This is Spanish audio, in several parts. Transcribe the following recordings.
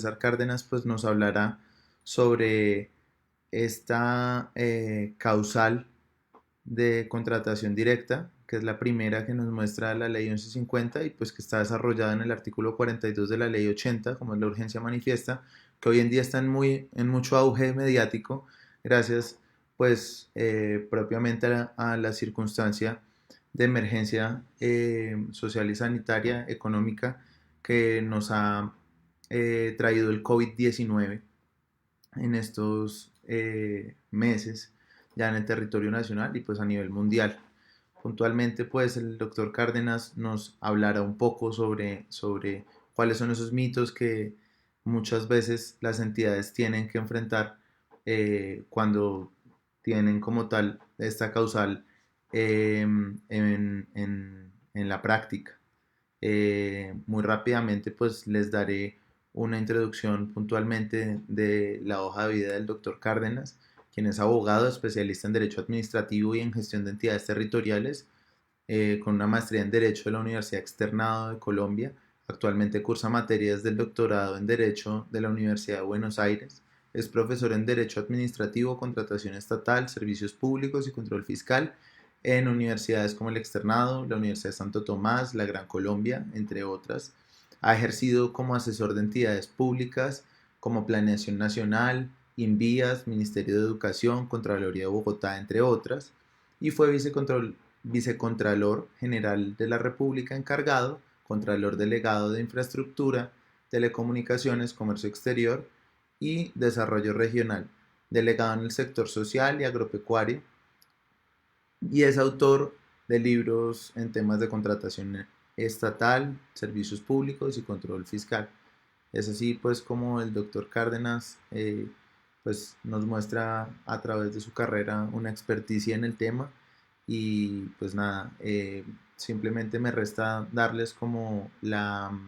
César Cárdenas pues nos hablará sobre esta causal de contratación directa, que es la primera que nos muestra la ley 1150 y pues que está desarrollada en el artículo 42 de la ley 80, como es la urgencia manifiesta, que hoy en día está en mucho auge mediático, gracias pues propiamente a la circunstancia de emergencia social y sanitaria económica que nos ha traído el COVID-19 en estos meses ya en el territorio nacional y pues a nivel mundial. Puntualmente pues el doctor Cárdenas nos hablará un poco sobre cuáles son esos mitos que muchas veces las entidades tienen que enfrentar cuando tienen como tal esta causal en la práctica. Muy rápidamente pues les daré una introducción puntualmente de la hoja de vida del doctor Cárdenas, quien es abogado, especialista en Derecho Administrativo y en Gestión de Entidades Territoriales, con una maestría en Derecho de la Universidad Externado de Colombia. Actualmente cursa materias del doctorado en Derecho de la Universidad de Buenos Aires. Es profesor en Derecho Administrativo, Contratación Estatal, Servicios Públicos y Control Fiscal en universidades como el Externado, la Universidad de Santo Tomás, la Gran Colombia, entre otras. Ha ejercido como asesor de entidades públicas como Planeación Nacional, Invías, Ministerio de Educación, Contraloría de Bogotá, entre otras, y fue vicecontralor general de la República encargado, contralor delegado de Infraestructura, Telecomunicaciones, Comercio Exterior y Desarrollo Regional, delegado en el sector social y agropecuario, y es autor de libros en temas de contratación estatal, servicios públicos y control fiscal. Es así pues como el doctor Cárdenas pues nos muestra a través de su carrera una experticia en el tema y pues nada, simplemente me resta darles como la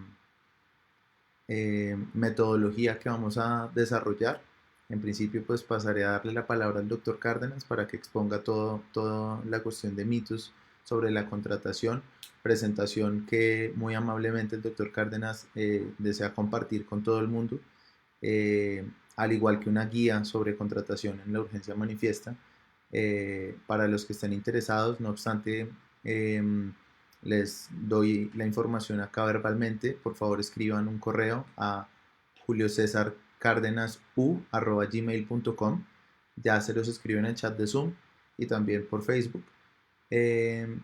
metodología que vamos a desarrollar. En principio pues pasaré a darle la palabra al doctor Cárdenas para que exponga toda la cuestión de mitos sobre la contratación, presentación que muy amablemente el doctor Cárdenas desea compartir con todo el mundo, al igual que una guía sobre contratación en la urgencia manifiesta, para los que estén interesados. No obstante, les doy la información acá verbalmente. Por favor escriban un correo a juliocesarcardenasu@gmail.com. Ya se los escribo en el chat de Zoom y también por Facebook,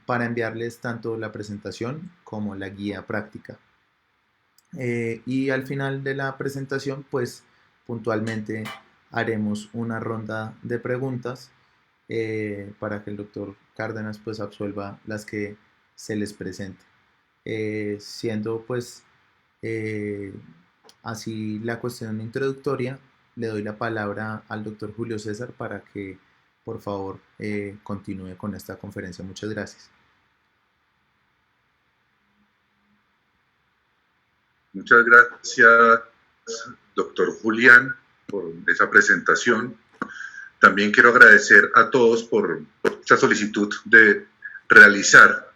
para enviarles tanto la presentación como la guía práctica. Y al final de la presentación pues puntualmente haremos una ronda de preguntas para que el doctor Cárdenas pues absuelva las que se les presente. Siendo pues eh, así la cuestión introductoria, le doy la palabra al doctor Julio César para que por favor continúe con esta conferencia. Muchas gracias. Muchas gracias, doctor Julián, por esa presentación. También quiero agradecer a todos por esta solicitud de realizar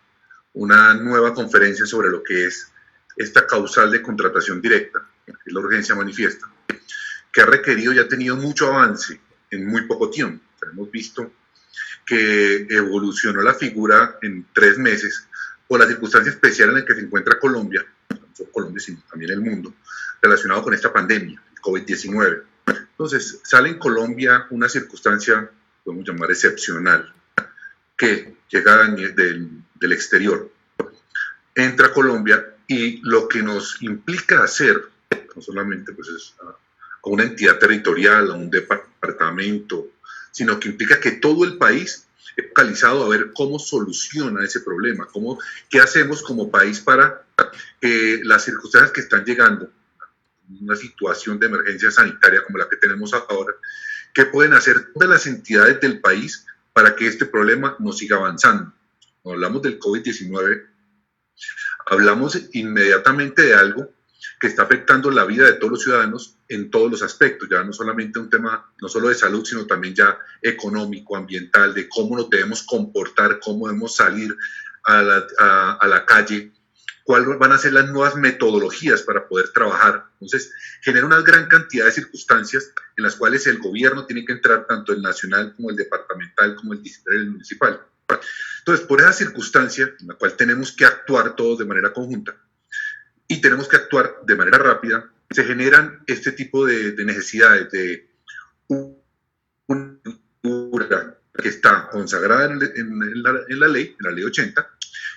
una nueva conferencia sobre lo que es esta causal de contratación directa, que es la urgencia manifiesta, que ha requerido y ha tenido mucho avance en muy poco tiempo. Hemos visto que evolucionó la figura en 3 meses por la circunstancia especial en la que se encuentra Colombia, no solo Colombia, sino también el mundo, relacionado con esta pandemia, el COVID-19. Entonces, sale en Colombia una circunstancia, podemos llamar excepcional, que llega del exterior, entra a Colombia y lo que nos implica hacer, no solamente pues es a una entidad territorial, a un departamento, sino que implica que todo el país es focalizado a ver cómo soluciona ese problema, qué hacemos como país para las circunstancias que están llegando, una situación de emergencia sanitaria como la que tenemos ahora, qué pueden hacer todas las entidades del país para que este problema no siga avanzando. Cuando hablamos del COVID-19, hablamos inmediatamente de algo que está afectando la vida de todos los ciudadanos en todos los aspectos, ya no solamente un tema, no solo de salud, sino también ya económico, ambiental, de cómo nos debemos comportar, cómo debemos salir a la calle cuáles van a ser las nuevas metodologías para poder trabajar. Entonces, genera una gran cantidad de circunstancias en las cuales el gobierno tiene que entrar, tanto el nacional como el departamental, como el distrital y el municipal. Entonces, por esa circunstancia en la cual tenemos que actuar todos de manera conjunta y tenemos que actuar de manera rápida, se generan este tipo de necesidades de una cultura que está consagrada en la ley 80,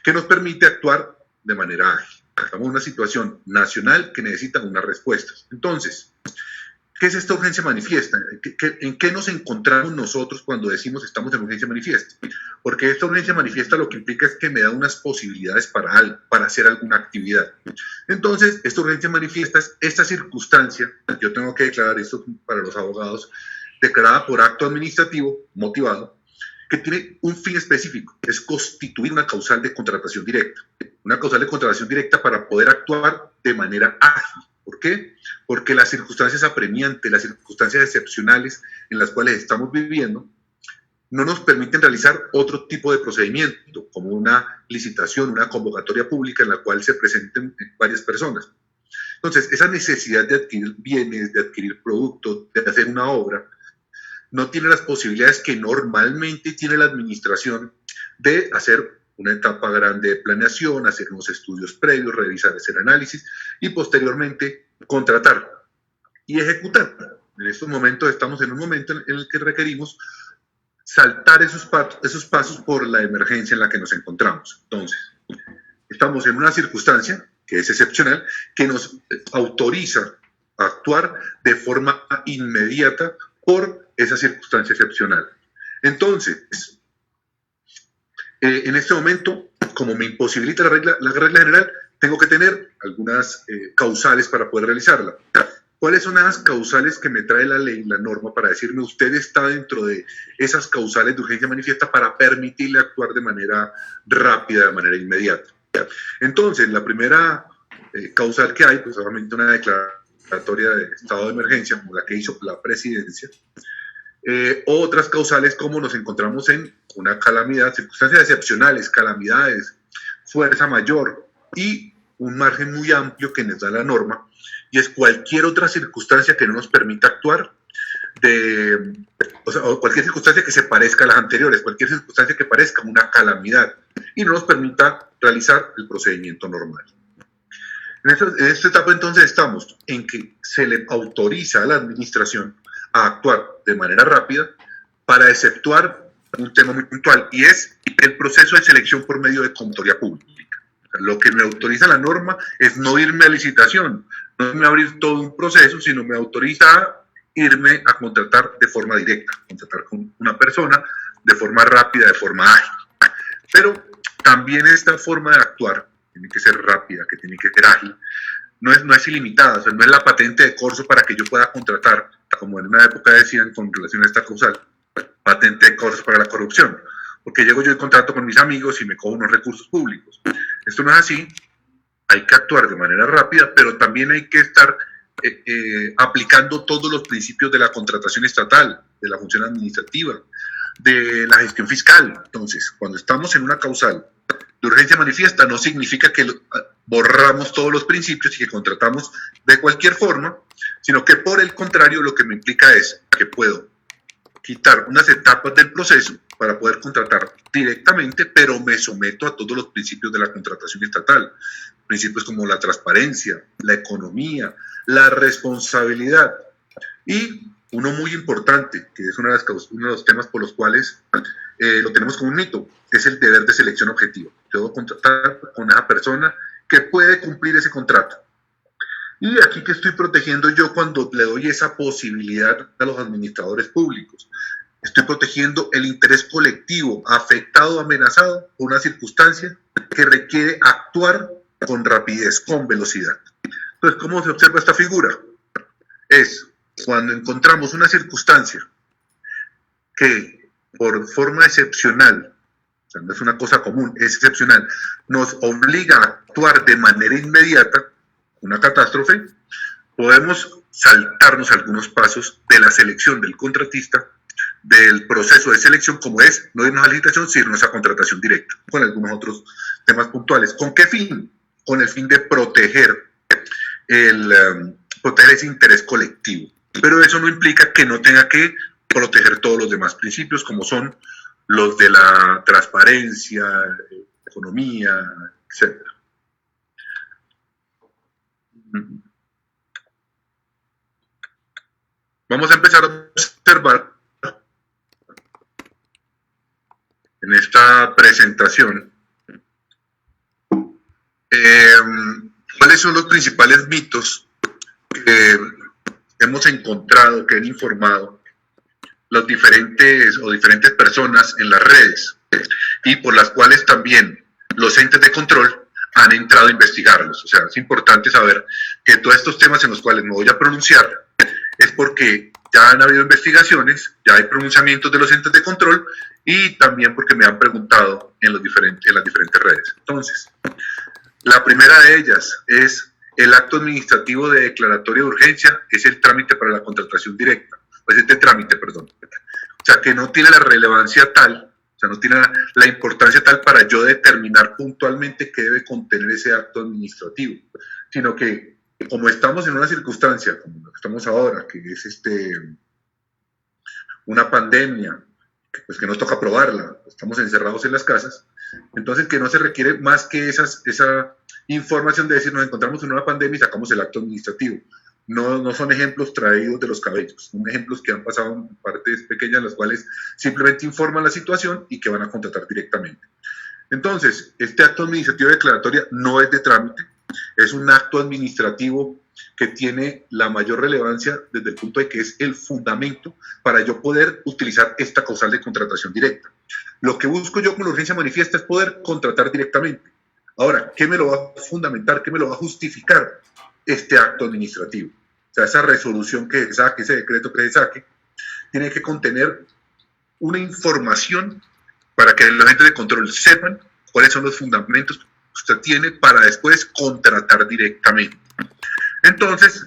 que nos permite actuar de manera ágil. Estamos en una situación nacional que necesita unas respuestas. Entonces, ¿qué es esta urgencia manifiesta? ¿En qué nos encontramos nosotros cuando decimos estamos en urgencia manifiesta? Porque esta urgencia manifiesta lo que implica es que me da unas posibilidades para hacer alguna actividad. Entonces, esta urgencia manifiesta es esta circunstancia, yo tengo que declarar esto para los abogados, declarada por acto administrativo motivado, que tiene un fin específico, es constituir una causal de contratación directa. Una causal de contratación directa para poder actuar de manera ágil. ¿Por qué? Porque las circunstancias apremiantes, las circunstancias excepcionales en las cuales estamos viviendo, no nos permiten realizar otro tipo de procedimiento, como una licitación, una convocatoria pública en la cual se presenten varias personas. Entonces, esa necesidad de adquirir bienes, de adquirir productos, de hacer una obra, no tiene las posibilidades que normalmente tiene la administración de hacer una etapa grande de planeación, hacer unos estudios previos, revisar, hacer análisis y posteriormente contratar y ejecutar. En estos momentos estamos en un momento en el que requerimos saltar esos pasos por la emergencia en la que nos encontramos. Entonces, estamos en una circunstancia que es excepcional, que nos autoriza a actuar de forma inmediata por esa circunstancia excepcional. Entonces, en este momento, como me imposibilita la regla general, tengo que tener algunas causales para poder realizarla. ¿Cuáles son las causales que me trae la ley, la norma, para decirme usted está dentro de esas causales de urgencia manifiesta para permitirle actuar de manera rápida, de manera inmediata? Entonces, la primera causal que hay, pues obviamente una declaratoria de estado de emergencia, como la que hizo la presidencia, otras causales como nos encontramos en una calamidad, circunstancias excepcionales, calamidades, fuerza mayor y un margen muy amplio que nos da la norma, y es cualquier otra circunstancia que no nos permita actuar, o cualquier circunstancia que se parezca a las anteriores, cualquier circunstancia que parezca una calamidad y no nos permita realizar el procedimiento normal. En esta etapa entonces estamos en que se le autoriza a la administración a actuar de manera rápida para efectuar un tema muy puntual, y es el proceso de selección por medio de convocatoria pública. Lo que me autoriza la norma es no irme a licitación, no irme a abrir todo un proceso, sino me autoriza a irme a contratar de forma directa, contratar con una persona de forma rápida, de forma ágil. Pero también esta forma de actuar tiene que ser rápida, que tiene que ser ágil, no es ilimitada, o sea, no es la patente de corso para que yo pueda contratar, como en una época decían con relación a esta causal, patente de corso para la corrupción, porque llego yo y contrato con mis amigos y me cobro unos recursos públicos. Esto no es así, hay que actuar de manera rápida, pero también hay que estar aplicando todos los principios de la contratación estatal, de la función administrativa, de la gestión fiscal. Entonces, cuando estamos en una causal de urgencia manifiesta, no significa que borramos todos los principios y que contratamos de cualquier forma, sino que por el contrario lo que me implica es que puedo quitar unas etapas del proceso para poder contratar directamente, pero me someto a todos los principios de la contratación estatal. Principios como la transparencia, la economía, la responsabilidad. Y uno muy importante, que es uno de los temas por los cuales lo tenemos como un mito, es el deber de selección objetiva. Yo debo contratar con esa persona que puede cumplir ese contrato. Y aquí que estoy protegiendo yo cuando le doy esa posibilidad a los administradores públicos. Estoy protegiendo el interés colectivo afectado, amenazado por una circunstancia que requiere actuar con rapidez, con velocidad. Entonces, ¿cómo se observa esta figura? Es cuando encontramos una circunstancia que por forma excepcional, o sea, no es una cosa común, es excepcional, nos obliga a actuar de manera inmediata, una catástrofe, podemos saltarnos algunos pasos de la selección del contratista, del proceso de selección, como es no irnos a licitación, sino irnos a contratación directa, con algunos otros temas puntuales. ¿Con qué fin? con el fin de proteger proteger ese interés colectivo. Pero eso no implica que no tenga que proteger todos los demás principios, como son los de la transparencia, economía, etc. Vamos a empezar a observar en esta presentación cuáles son los principales mitos que hemos encontrado, que han informado los diferentes personas en las redes y por las cuales también los entes de control han entrado a investigarlos. O sea, es importante saber que todos estos temas en los cuales me voy a pronunciar es porque ya han habido investigaciones, ya hay pronunciamientos de los entes de control y también porque me han preguntado en las diferentes redes. Entonces, la primera de ellas es el acto administrativo de declaratoria de urgencia, es el trámite para la contratación directa, es este trámite, perdón. O sea, que no tiene la relevancia tal, o sea, no tiene la importancia tal para yo determinar puntualmente qué debe contener ese acto administrativo, sino que como estamos en una circunstancia, como la que estamos ahora, que es una pandemia, pues que nos toca probarla, estamos encerrados en las casas, entonces que no se requiere más que esa información de decir nos encontramos en una pandemia y sacamos el acto administrativo. No son ejemplos traídos de los cabellos, son ejemplos que han pasado en partes pequeñas, las cuales simplemente informan la situación y que van a contratar directamente. Entonces, este acto administrativo de declaratoria no es de trámite, es un acto administrativo que tiene la mayor relevancia desde el punto de que es el fundamento para yo poder utilizar esta causal de contratación directa. Lo que busco yo con la urgencia manifiesta es poder contratar directamente. Ahora, ¿qué me lo va a fundamentar? ¿Qué me lo va a justificar? Este acto administrativo. O sea, esa resolución que saque, ese decreto que se saque, tiene que contener una información para que los entes de control sepan cuáles son los fundamentos que usted tiene para después contratar directamente. Entonces,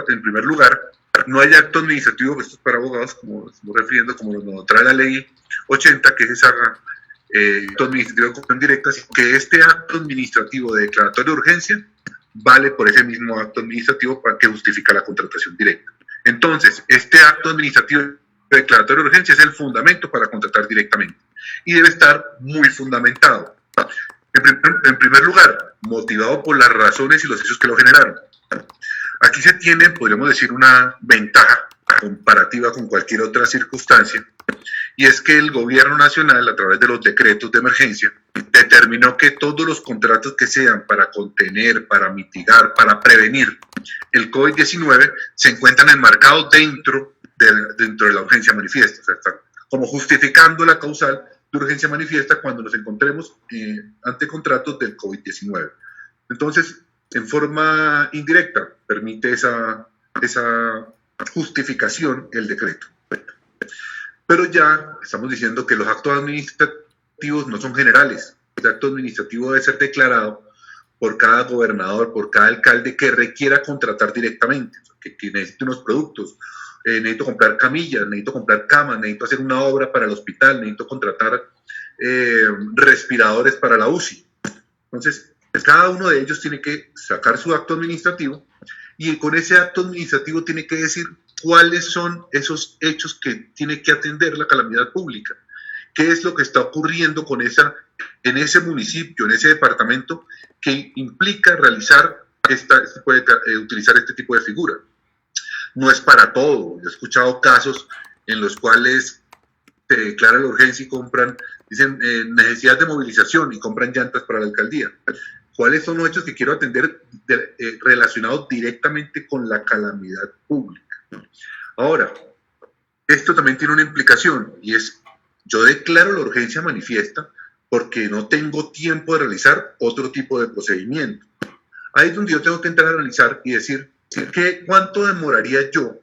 en primer lugar, no hay acto administrativo, esto es para abogados, como estamos refiriendo, como nos trae la ley 80, que es esa acto administrativo de contratación directa, sino que este acto administrativo de declaratoria de urgencia vale por ese mismo acto administrativo para que justifica la contratación directa. Entonces, este acto administrativo de declaratoria de urgencia es el fundamento para contratar directamente y debe estar muy fundamentado. En primer lugar, motivado por las razones y los hechos que lo generaron. Aquí se tiene, podríamos decir, una ventaja comparativa con cualquier otra circunstancia, y es que el gobierno nacional, a través de los decretos de emergencia, determinó que todos los contratos que sean para contener, para mitigar, para prevenir el COVID-19 se encuentran enmarcados dentro de la urgencia manifiesta, o sea, están como justificando la causal de urgencia manifiesta cuando nos encontremos ante contratos del COVID-19. Entonces, en forma indirecta, permite esa justificación el decreto. Pero ya estamos diciendo que los actos administrativos no son generales. El acto administrativo debe ser declarado por cada gobernador, por cada alcalde que requiera contratar directamente, que necesite unos productos. Necesito comprar camillas, necesito comprar camas, necesito hacer una obra para el hospital, necesito contratar respiradores para la UCI. Entonces, cada uno de ellos tiene que sacar su acto administrativo y con ese acto administrativo tiene que decir cuáles son esos hechos que tiene que atender la calamidad pública. ¿Qué es lo que está ocurriendo en ese municipio, en ese departamento, que implica realizar utilizar este tipo de figura? No es para todo. Yo he escuchado casos en los cuales se declara la urgencia y dicen necesidad de movilización y compran llantas para la alcaldía. ¿Cuáles son los hechos que quiero atender relacionados directamente con la calamidad pública? Ahora, esto también tiene una implicación y es, yo declaro la urgencia manifiesta porque no tengo tiempo de realizar otro tipo de procedimiento. Ahí es donde yo tengo que entrar a analizar y decir, ¿cuánto demoraría yo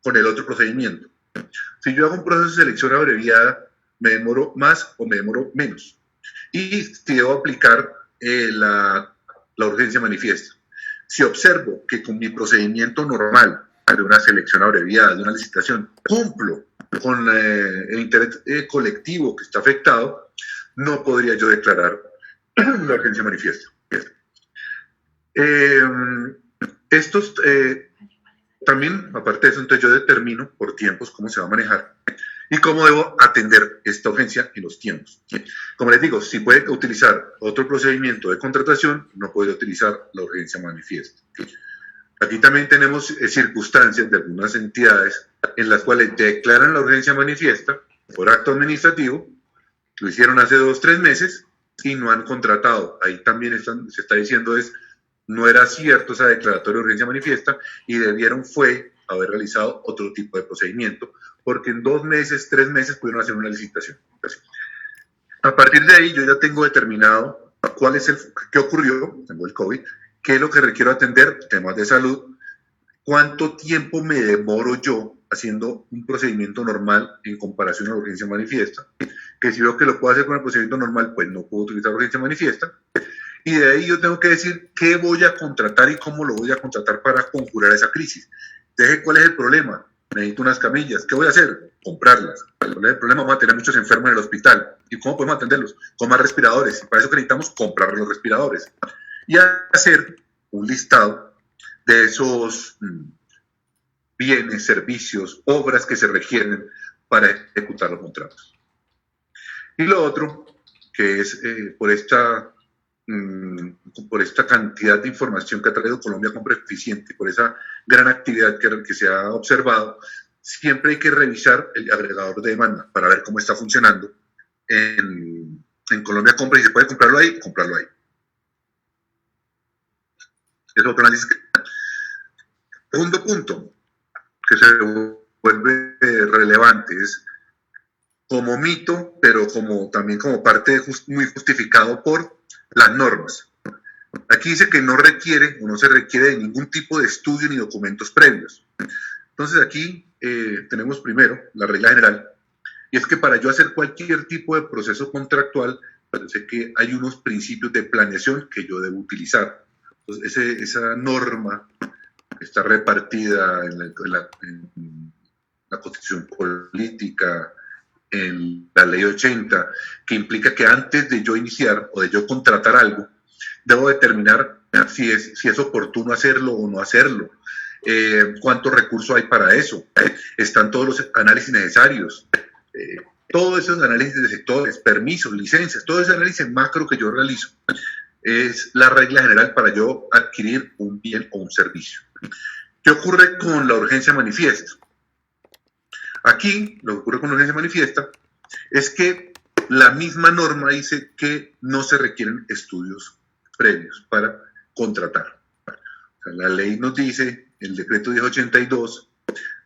con el otro procedimiento? Si yo hago un proceso de selección abreviada, ¿me demoro más o me demoro menos? Y si debo aplicar la urgencia manifiesta. Si observo que con mi procedimiento normal, de una selección abreviada, de una licitación, cumplo con el interés colectivo que está afectado, no podría yo declarar la urgencia manifiesta. Eh, estos, también, aparte de eso, entonces yo determino por tiempos cómo se va a manejar y cómo debo atender esta urgencia y los tiempos. Como les digo, si puede utilizar otro procedimiento de contratación, no puede utilizar la urgencia manifiesta. Aquí también tenemos circunstancias de algunas entidades en las cuales declaran la urgencia manifiesta por acto administrativo, lo hicieron hace 2 o 3 meses y no han contratado. Ahí también se está diciendo no era cierto esa declaratoria de urgencia manifiesta y debieron haber realizado otro tipo de procedimiento, porque en 2 meses, 3 meses pudieron hacer una licitación. A partir de ahí yo ya tengo determinado qué ocurrió, tengo el COVID, qué es lo que requiero atender, temas de salud, cuánto tiempo me demoro yo haciendo un procedimiento normal en comparación a la urgencia manifiesta, que si veo que lo puedo hacer con el procedimiento normal, pues no puedo utilizar urgencia manifiesta, y de ahí yo tengo que decir qué voy a contratar y cómo lo voy a contratar para conjurar esa crisis. Deje cuál es el problema. Necesito unas camillas. ¿Qué voy a hacer? Comprarlas. El problema, vamos a tener muchos enfermos en el hospital. ¿Y cómo podemos atenderlos? Con más respiradores. Y para eso necesitamos comprar los respiradores. Y hacer un listado de esos bienes, servicios, obras que se requieren para ejecutar los contratos. Y lo otro, que es por esta cantidad de información que ha traído Colombia Compra Eficiente, por esa gran actividad que se ha observado, siempre hay que revisar el agregador de demanda para ver cómo está funcionando en Colombia Compra, y si se puede comprarlo ahí, comprarlo ahí. Es otro análisis. Segundo punto, que se vuelve relevante, es como mito, pero también como parte muy justificado por las normas. Aquí dice que no se requiere de ningún tipo de estudio ni documentos previos. Entonces aquí tenemos primero la regla general, y es que para yo hacer cualquier tipo de proceso contractual, parece que hay unos principios de planeación que yo debo utilizar. Entonces esa norma está repartida en la Constitución Política, en la Ley 80, que implica que antes de yo iniciar o de yo contratar algo, debo determinar si es oportuno hacerlo o no hacerlo, cuántos recursos hay para eso, están todos los análisis necesarios, todos esos análisis de sectores, permisos, licencias, todo ese análisis macro que yo realizo es la regla general para yo adquirir un bien o un servicio. ¿Qué ocurre con la urgencia manifiesta? Aquí, lo que ocurre con la urgencia manifiesta es que la misma norma dice que no se requieren estudios previos para contratar. O sea, la ley nos dice, el decreto 1082,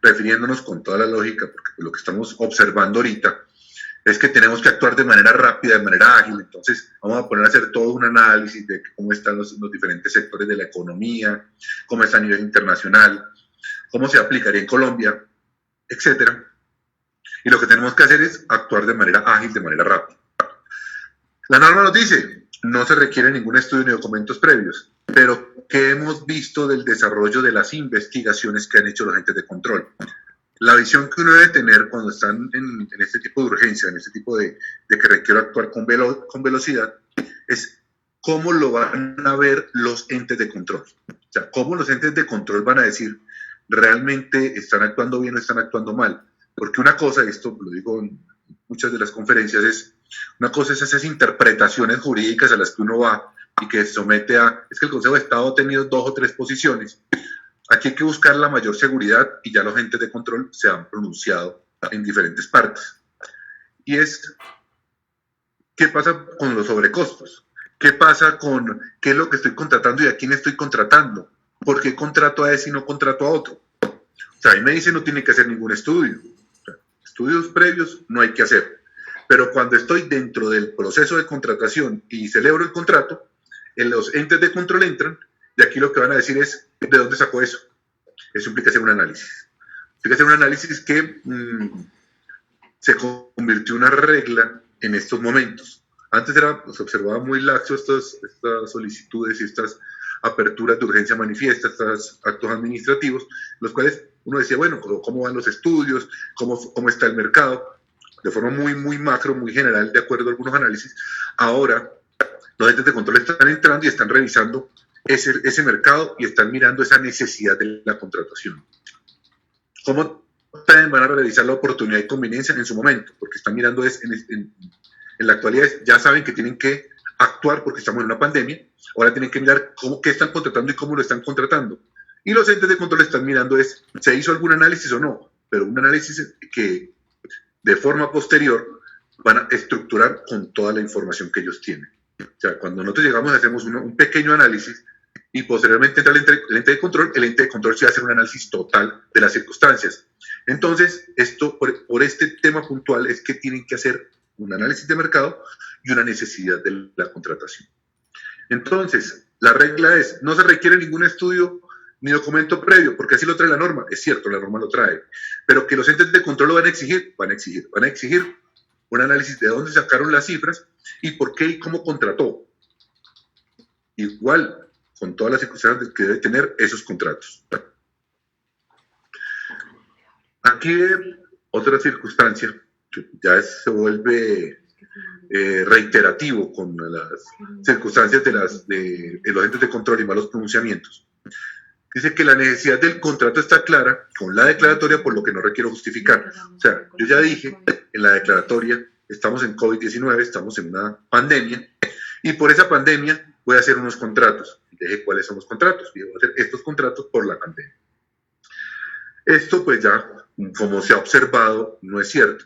refiriéndonos con toda la lógica, porque lo que estamos observando ahorita es que tenemos que actuar de manera rápida, de manera ágil. Entonces vamos a poner a hacer todo un análisis de cómo están los diferentes sectores de la economía, cómo está a nivel internacional, cómo se aplicaría en Colombia, etcétera. Y lo que tenemos que hacer es actuar de manera ágil, de manera rápida. La norma nos dice, no se requiere ningún estudio ni documentos previos, pero ¿qué hemos visto del desarrollo de las investigaciones que han hecho los agentes de control? La visión que uno debe tener cuando están en este tipo de urgencia, en este tipo de que requiero actuar con velocidad, es cómo lo van a ver los entes de control. O sea, cómo los entes de control van a decir, realmente están actuando bien o están actuando mal. Porque una cosa, esto lo digo en muchas de las conferencias, una cosa es esas interpretaciones jurídicas a las que uno va y que se somete es que el Consejo de Estado ha tenido 2 o 3 posiciones. Aquí hay que buscar la mayor seguridad y ya los entes de control se han pronunciado en diferentes partes. Y ¿qué pasa con los sobrecostos? ¿Qué pasa con qué es lo que estoy contratando y a quién estoy contratando? ¿Por qué contrato a ese y no contrato a otro? O sea, ahí me dice no tiene que hacer ningún estudio. Estudios previos no hay que hacer. Pero cuando estoy dentro del proceso de contratación y celebro el contrato, los entes de control entran y aquí lo que van a decir es ¿de dónde sacó eso? Eso implica hacer un análisis. Implica hacer un análisis que se convirtió en una regla en estos momentos. Antes se observaba muy laxo estas solicitudes y estas aperturas de urgencia manifiesta, estos actos administrativos, los cuales uno decía, bueno, ¿cómo van los estudios? ¿Cómo está el mercado? De forma muy, muy macro, muy general, de acuerdo a algunos análisis. Ahora, los entes de control están entrando y están revisando ese mercado y están mirando esa necesidad de la contratación. ¿Cómo van a revisar la oportunidad y conveniencia en su momento? Porque están mirando en la actualidad, ya saben que tienen que actuar porque estamos en una pandemia, ahora tienen que mirar qué están contratando y cómo lo están contratando. Y los entes de control están mirando ¿se hizo algún análisis o no? Pero un análisis que de forma posterior van a estructurar con toda la información que ellos tienen. O sea, cuando nosotros llegamos hacemos un pequeño análisis y posteriormente entra el ente de control sí va a hacer un análisis total de las circunstancias. Entonces, por este tema puntual es que tienen que hacer un análisis de mercado y una necesidad de la contratación. Entonces, la regla es, no se requiere ningún estudio ni documento previo, porque así lo trae la norma. Es cierto, la norma lo trae, pero que los entes de control lo van a exigir un análisis de dónde sacaron las cifras y por qué y cómo contrató. Igual, con todas las circunstancias que debe tener esos contratos. Aquí otra circunstancia que ya se vuelve reiterativo con las circunstancias de los entes de control y malos pronunciamientos. Dice que la necesidad del contrato está clara con la declaratoria, por lo que no requiero justificar. O sea, yo ya dije en la declaratoria, estamos en COVID-19, estamos en una pandemia, y por esa pandemia voy a hacer unos contratos. Dije cuáles son los contratos, y voy a hacer estos contratos por la pandemia. Esto pues ya, como se ha observado, no es cierto.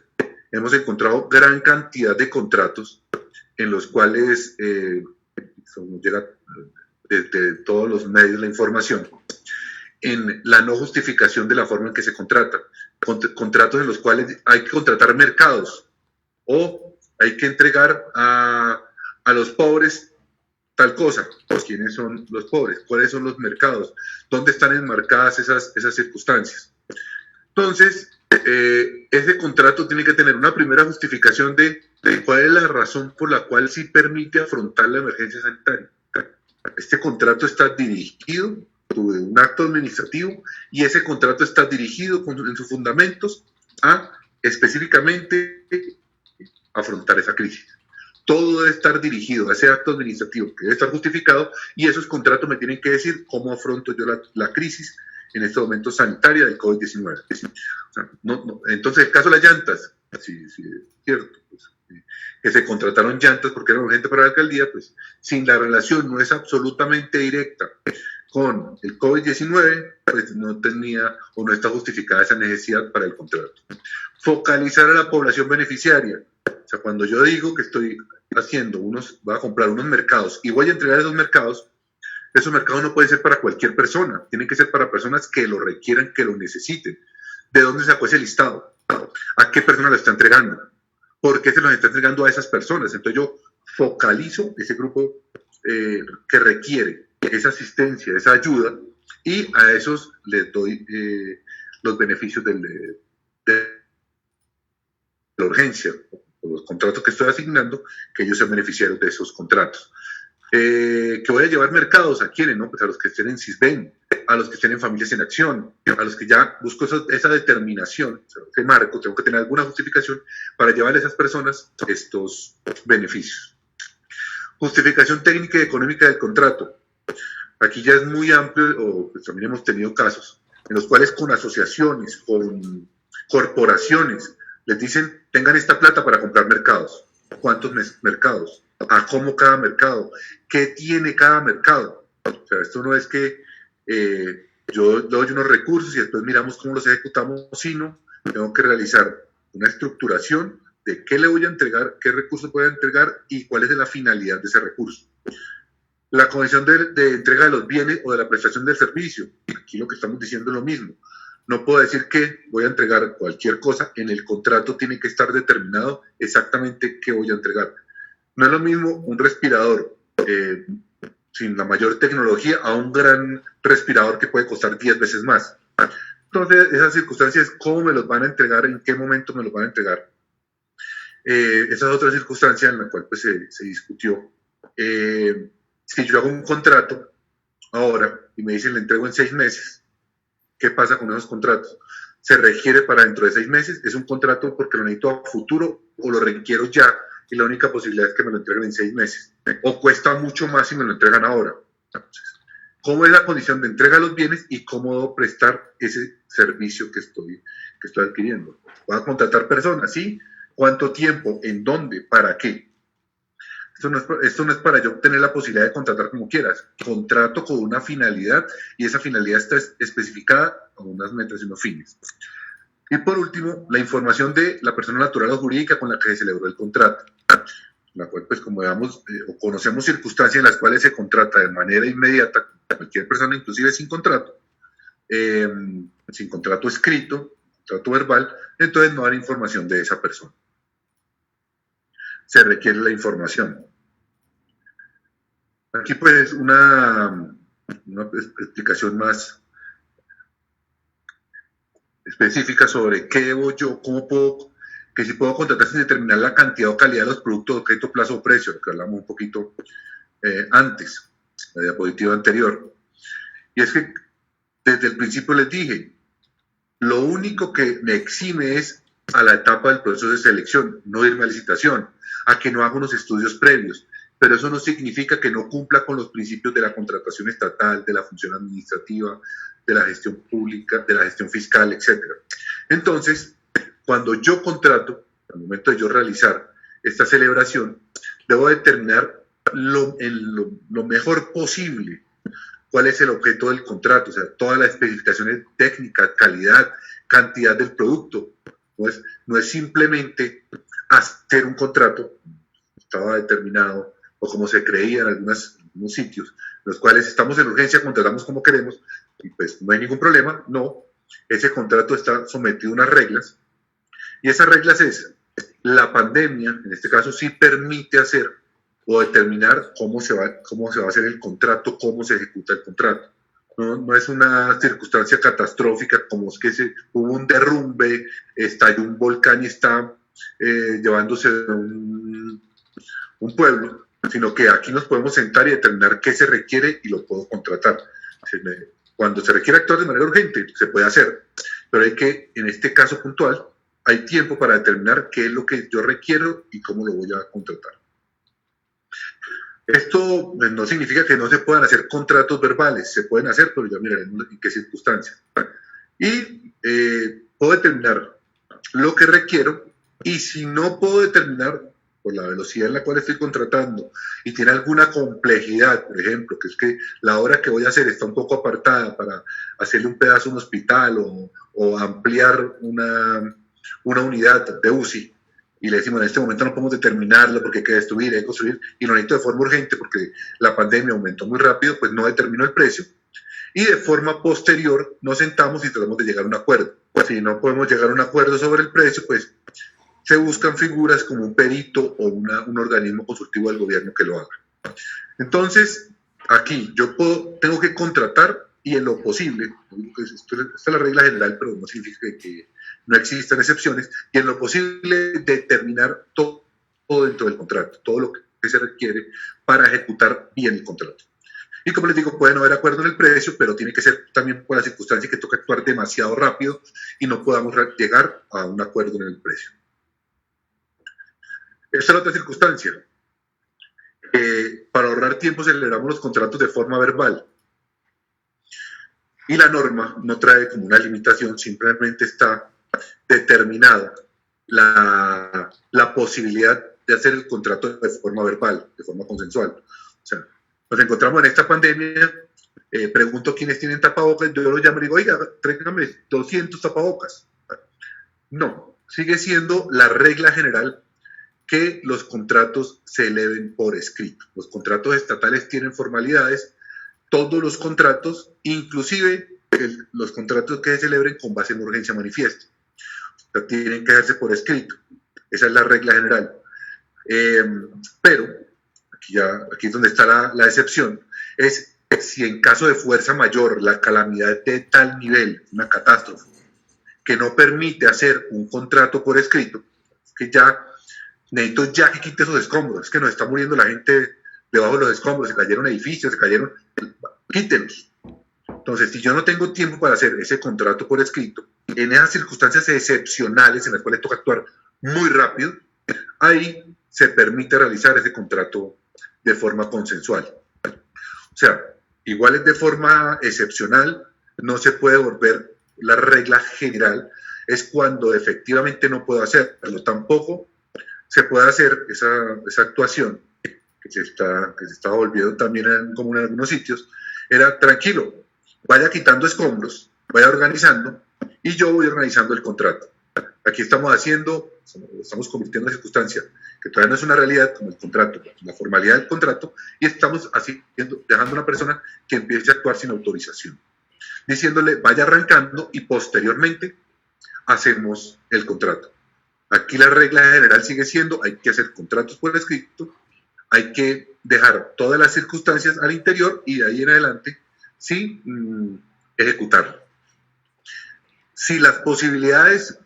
Hemos encontrado gran cantidad de contratos en los cuales llega desde todos los medios la información, en la no justificación de la forma en que se contrata. Contratos en los cuales hay que contratar mercados o hay que entregar a los pobres tal cosa. ¿Quiénes son los pobres? ¿Cuáles son los mercados? ¿Dónde están enmarcadas esas circunstancias? Entonces, ese contrato tiene que tener una primera justificación de cuál es la razón por la cual sí permite afrontar la emergencia sanitaria. Este contrato está dirigido sobre un acto administrativo y ese contrato está dirigido en sus fundamentos a específicamente afrontar esa crisis. Todo debe estar dirigido a ese acto administrativo que debe estar justificado y esos contratos me tienen que decir cómo afronto yo la crisis en este momento sanitaria del COVID-19. O sea, entonces, el caso de las llantas, sí, es cierto, pues, que se contrataron llantas porque era urgente para la alcaldía, pues sin la relación no es absolutamente directa con el COVID-19, pues no tenía o no está justificada esa necesidad para el contrato. Focalizar a la población beneficiaria. O sea, cuando yo digo que estoy voy a comprar unos mercados y voy a entregar esos mercados no pueden ser para cualquier persona, tienen que ser para personas que lo requieran, que lo necesiten. ¿De dónde sacó ese listado? ¿A qué persona lo está entregando? ¿Por qué se los está entregando a esas personas? Entonces yo focalizo ese grupo que requiere esa asistencia, esa ayuda, y a esos les doy los beneficios de la urgencia, o los contratos que estoy asignando, que ellos sean beneficiarios de esos contratos. Que voy a llevar mercados, ¿a quiénes? No? Pues a los que estén en CISBEN, a los que estén en Familias en Acción, a los que ya busco esa determinación, o sea, que marco, tengo que tener alguna justificación para llevarle a esas personas estos beneficios. Justificación técnica y económica del contrato. Aquí ya es muy amplio, o pues también hemos tenido casos en los cuales con asociaciones, con corporaciones, les dicen, tengan esta plata para comprar mercados. ¿Cuántos mercados? ¿A cómo cada mercado? ¿Qué tiene cada mercado? O sea, esto no es que yo doy unos recursos y después miramos cómo los ejecutamos, sino tengo que realizar una estructuración de qué le voy a entregar, qué recursos voy a entregar y cuál es la finalidad de ese recurso. La condición de entrega de los bienes o de la prestación del servicio. Aquí lo que estamos diciendo es lo mismo. No puedo decir que voy a entregar cualquier cosa, en el contrato tiene que estar determinado exactamente qué voy a entregar. No es lo mismo un respirador sin la mayor tecnología a un gran respirador que puede costar 10 veces más. Entonces, esas circunstancias, ¿cómo me los van a entregar? ¿En qué momento me los van a entregar? Esa es otra circunstancia en la cual pues, se discutió. Si yo hago un contrato ahora y me dicen le entrego en 6 meses, ¿qué pasa con esos contratos? ¿Se requiere para dentro de 6 meses? ¿Es un contrato porque lo necesito a futuro o lo requiero ya? Y la única posibilidad es que me lo entreguen en 6 meses. O cuesta mucho más si me lo entregan ahora. Entonces, cómo es la condición de entrega de los bienes y cómo debo prestar ese servicio que estoy adquiriendo. ¿Voy a contratar personas? ¿Sí? ¿Cuánto tiempo? ¿En dónde? ¿Para qué? Esto no es para yo tener la posibilidad de contratar como quieras. Contrato con una finalidad y esa finalidad está especificada con unas metas y unos fines. Y por último, la información de la persona natural o jurídica con la que se celebró el contrato, la cual, pues, como veamos, o conocemos circunstancias en las cuales se contrata de manera inmediata cualquier persona, inclusive sin contrato escrito, contrato verbal, entonces no hay información de esa persona. Se requiere la información. Aquí, pues, una explicación más específica sobre qué debo yo, cómo puedo, que si puedo contratar sin determinar la cantidad o calidad de los productos, objeto, plazo o precio, que hablamos un poquito antes, la diapositiva anterior. Y es que desde el principio les dije, lo único que me exime es a la etapa del proceso de selección, no irme a licitación, a que no haga unos estudios previos, pero eso no significa que no cumpla con los principios de la contratación estatal, de la función administrativa, de la gestión pública, de la gestión fiscal, etc. Entonces, cuando yo contrato, al momento de yo realizar esta celebración, debo determinar lo mejor posible cuál es el objeto del contrato, o sea, todas las especificaciones técnicas, calidad, cantidad del producto. No es simplemente hacer un contrato, estaba determinado, o como se creía en algunos sitios, en los cuales estamos en urgencia, contratamos como queremos, y pues no hay ningún problema. No, ese contrato está sometido a unas reglas, y esas reglas es, la pandemia, en este caso, sí permite hacer o determinar cómo se va a hacer el contrato, cómo se ejecuta el contrato. No es una circunstancia catastrófica como es que hubo un derrumbe, estalló un volcán y está llevándose un pueblo, sino que aquí nos podemos sentar y determinar qué se requiere y lo puedo contratar. Cuando se requiere actuar de manera urgente, se puede hacer, pero hay que, en este caso puntual, hay tiempo para determinar qué es lo que yo requiero y cómo lo voy a contratar. Esto no significa que no se puedan hacer contratos verbales, se pueden hacer, pero ya miraremos en qué circunstancias. Y puedo determinar lo que requiero, y si no puedo determinar por la velocidad en la cual estoy contratando y tiene alguna complejidad, por ejemplo, que es que la obra que voy a hacer está un poco apartada para hacerle un pedazo a un hospital o ampliar una unidad de UCI, y le decimos en este momento no podemos determinarlo porque hay que destruir, hay que construir, y lo necesito de forma urgente porque la pandemia aumentó muy rápido, pues no determino el precio, y de forma posterior nos sentamos y tratamos de llegar a un acuerdo. Si no podemos llegar a un acuerdo sobre el precio, pues se buscan figuras como un perito o un organismo consultivo del gobierno que lo haga. Entonces, aquí yo tengo que contratar, y en lo posible, esta es la regla general, pero no significa que no existan excepciones, y en lo posible determinar todo dentro del contrato, todo lo que se requiere para ejecutar bien el contrato. Y como les digo, puede no haber acuerdo en el precio, pero tiene que ser también por la circunstancia que toca actuar demasiado rápido y no podamos llegar a un acuerdo en el precio. Esta es la otra circunstancia. Para ahorrar tiempo celebramos los contratos de forma verbal. Y la norma no trae como una limitación, simplemente está determinada la posibilidad de hacer el contrato de forma verbal, de forma consensual. O sea, nos encontramos en esta pandemia, pregunto quiénes tienen tapabocas, yo lo llamo y digo, oiga, tráigame 200 tapabocas. No, sigue siendo la regla general que los contratos se eleven por escrito. Los contratos estatales tienen formalidades, todos los contratos, inclusive los contratos que se celebren con base en urgencia manifiesta, o sea, tienen que hacerse por escrito. Esa es la regla general. Pero, aquí es donde está la excepción, es si en caso de fuerza mayor, la calamidad de tal nivel, una catástrofe, que no permite hacer un contrato por escrito, que necesito que quite esos escombros, es que nos está muriendo la gente debajo de los escombros, se cayeron edificios, quítenlos. Entonces, si yo no tengo tiempo para hacer ese contrato por escrito, en esas circunstancias excepcionales en las cuales toca actuar muy rápido, ahí se permite realizar ese contrato de forma consensual. O sea, igual es de forma excepcional, no se puede volver la regla general, es cuando efectivamente no puedo hacerlo. Tampoco se puede hacer esa actuación que se está volviendo también común en algunos sitios, era tranquilo, vaya quitando escombros, vaya organizando y yo voy organizando el contrato. Aquí estamos convirtiendo en circunstancia que todavía no es una realidad como el contrato, la formalidad del contrato, y estamos dejando a una persona que empiece a actuar sin autorización, diciéndole vaya arrancando y posteriormente hacemos el contrato. Aquí la regla general sigue siendo, hay que hacer contratos por escrito, hay que dejar todas las circunstancias al interior y de ahí en adelante sí ejecutarlo. Si las posibilidades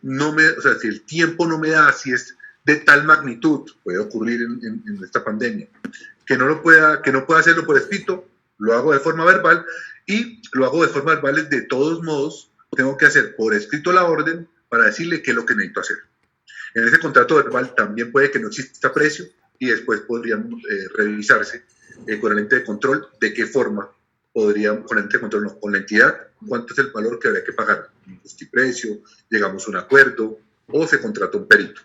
si el tiempo no me da, si es de tal magnitud, puede ocurrir en esta pandemia, que no pueda hacerlo por escrito, lo hago de forma verbal, y lo hago de forma verbal, de todos modos, tengo que hacer por escrito la orden para decirle qué es lo que necesito hacer. En ese contrato verbal también puede que no exista precio y después podrían revisarse con el ente de control de qué forma podríamos, con el ente de control, no, con la entidad, cuánto es el valor que habría que pagar, un justiprecio, llegamos a un acuerdo o se contrata un perito.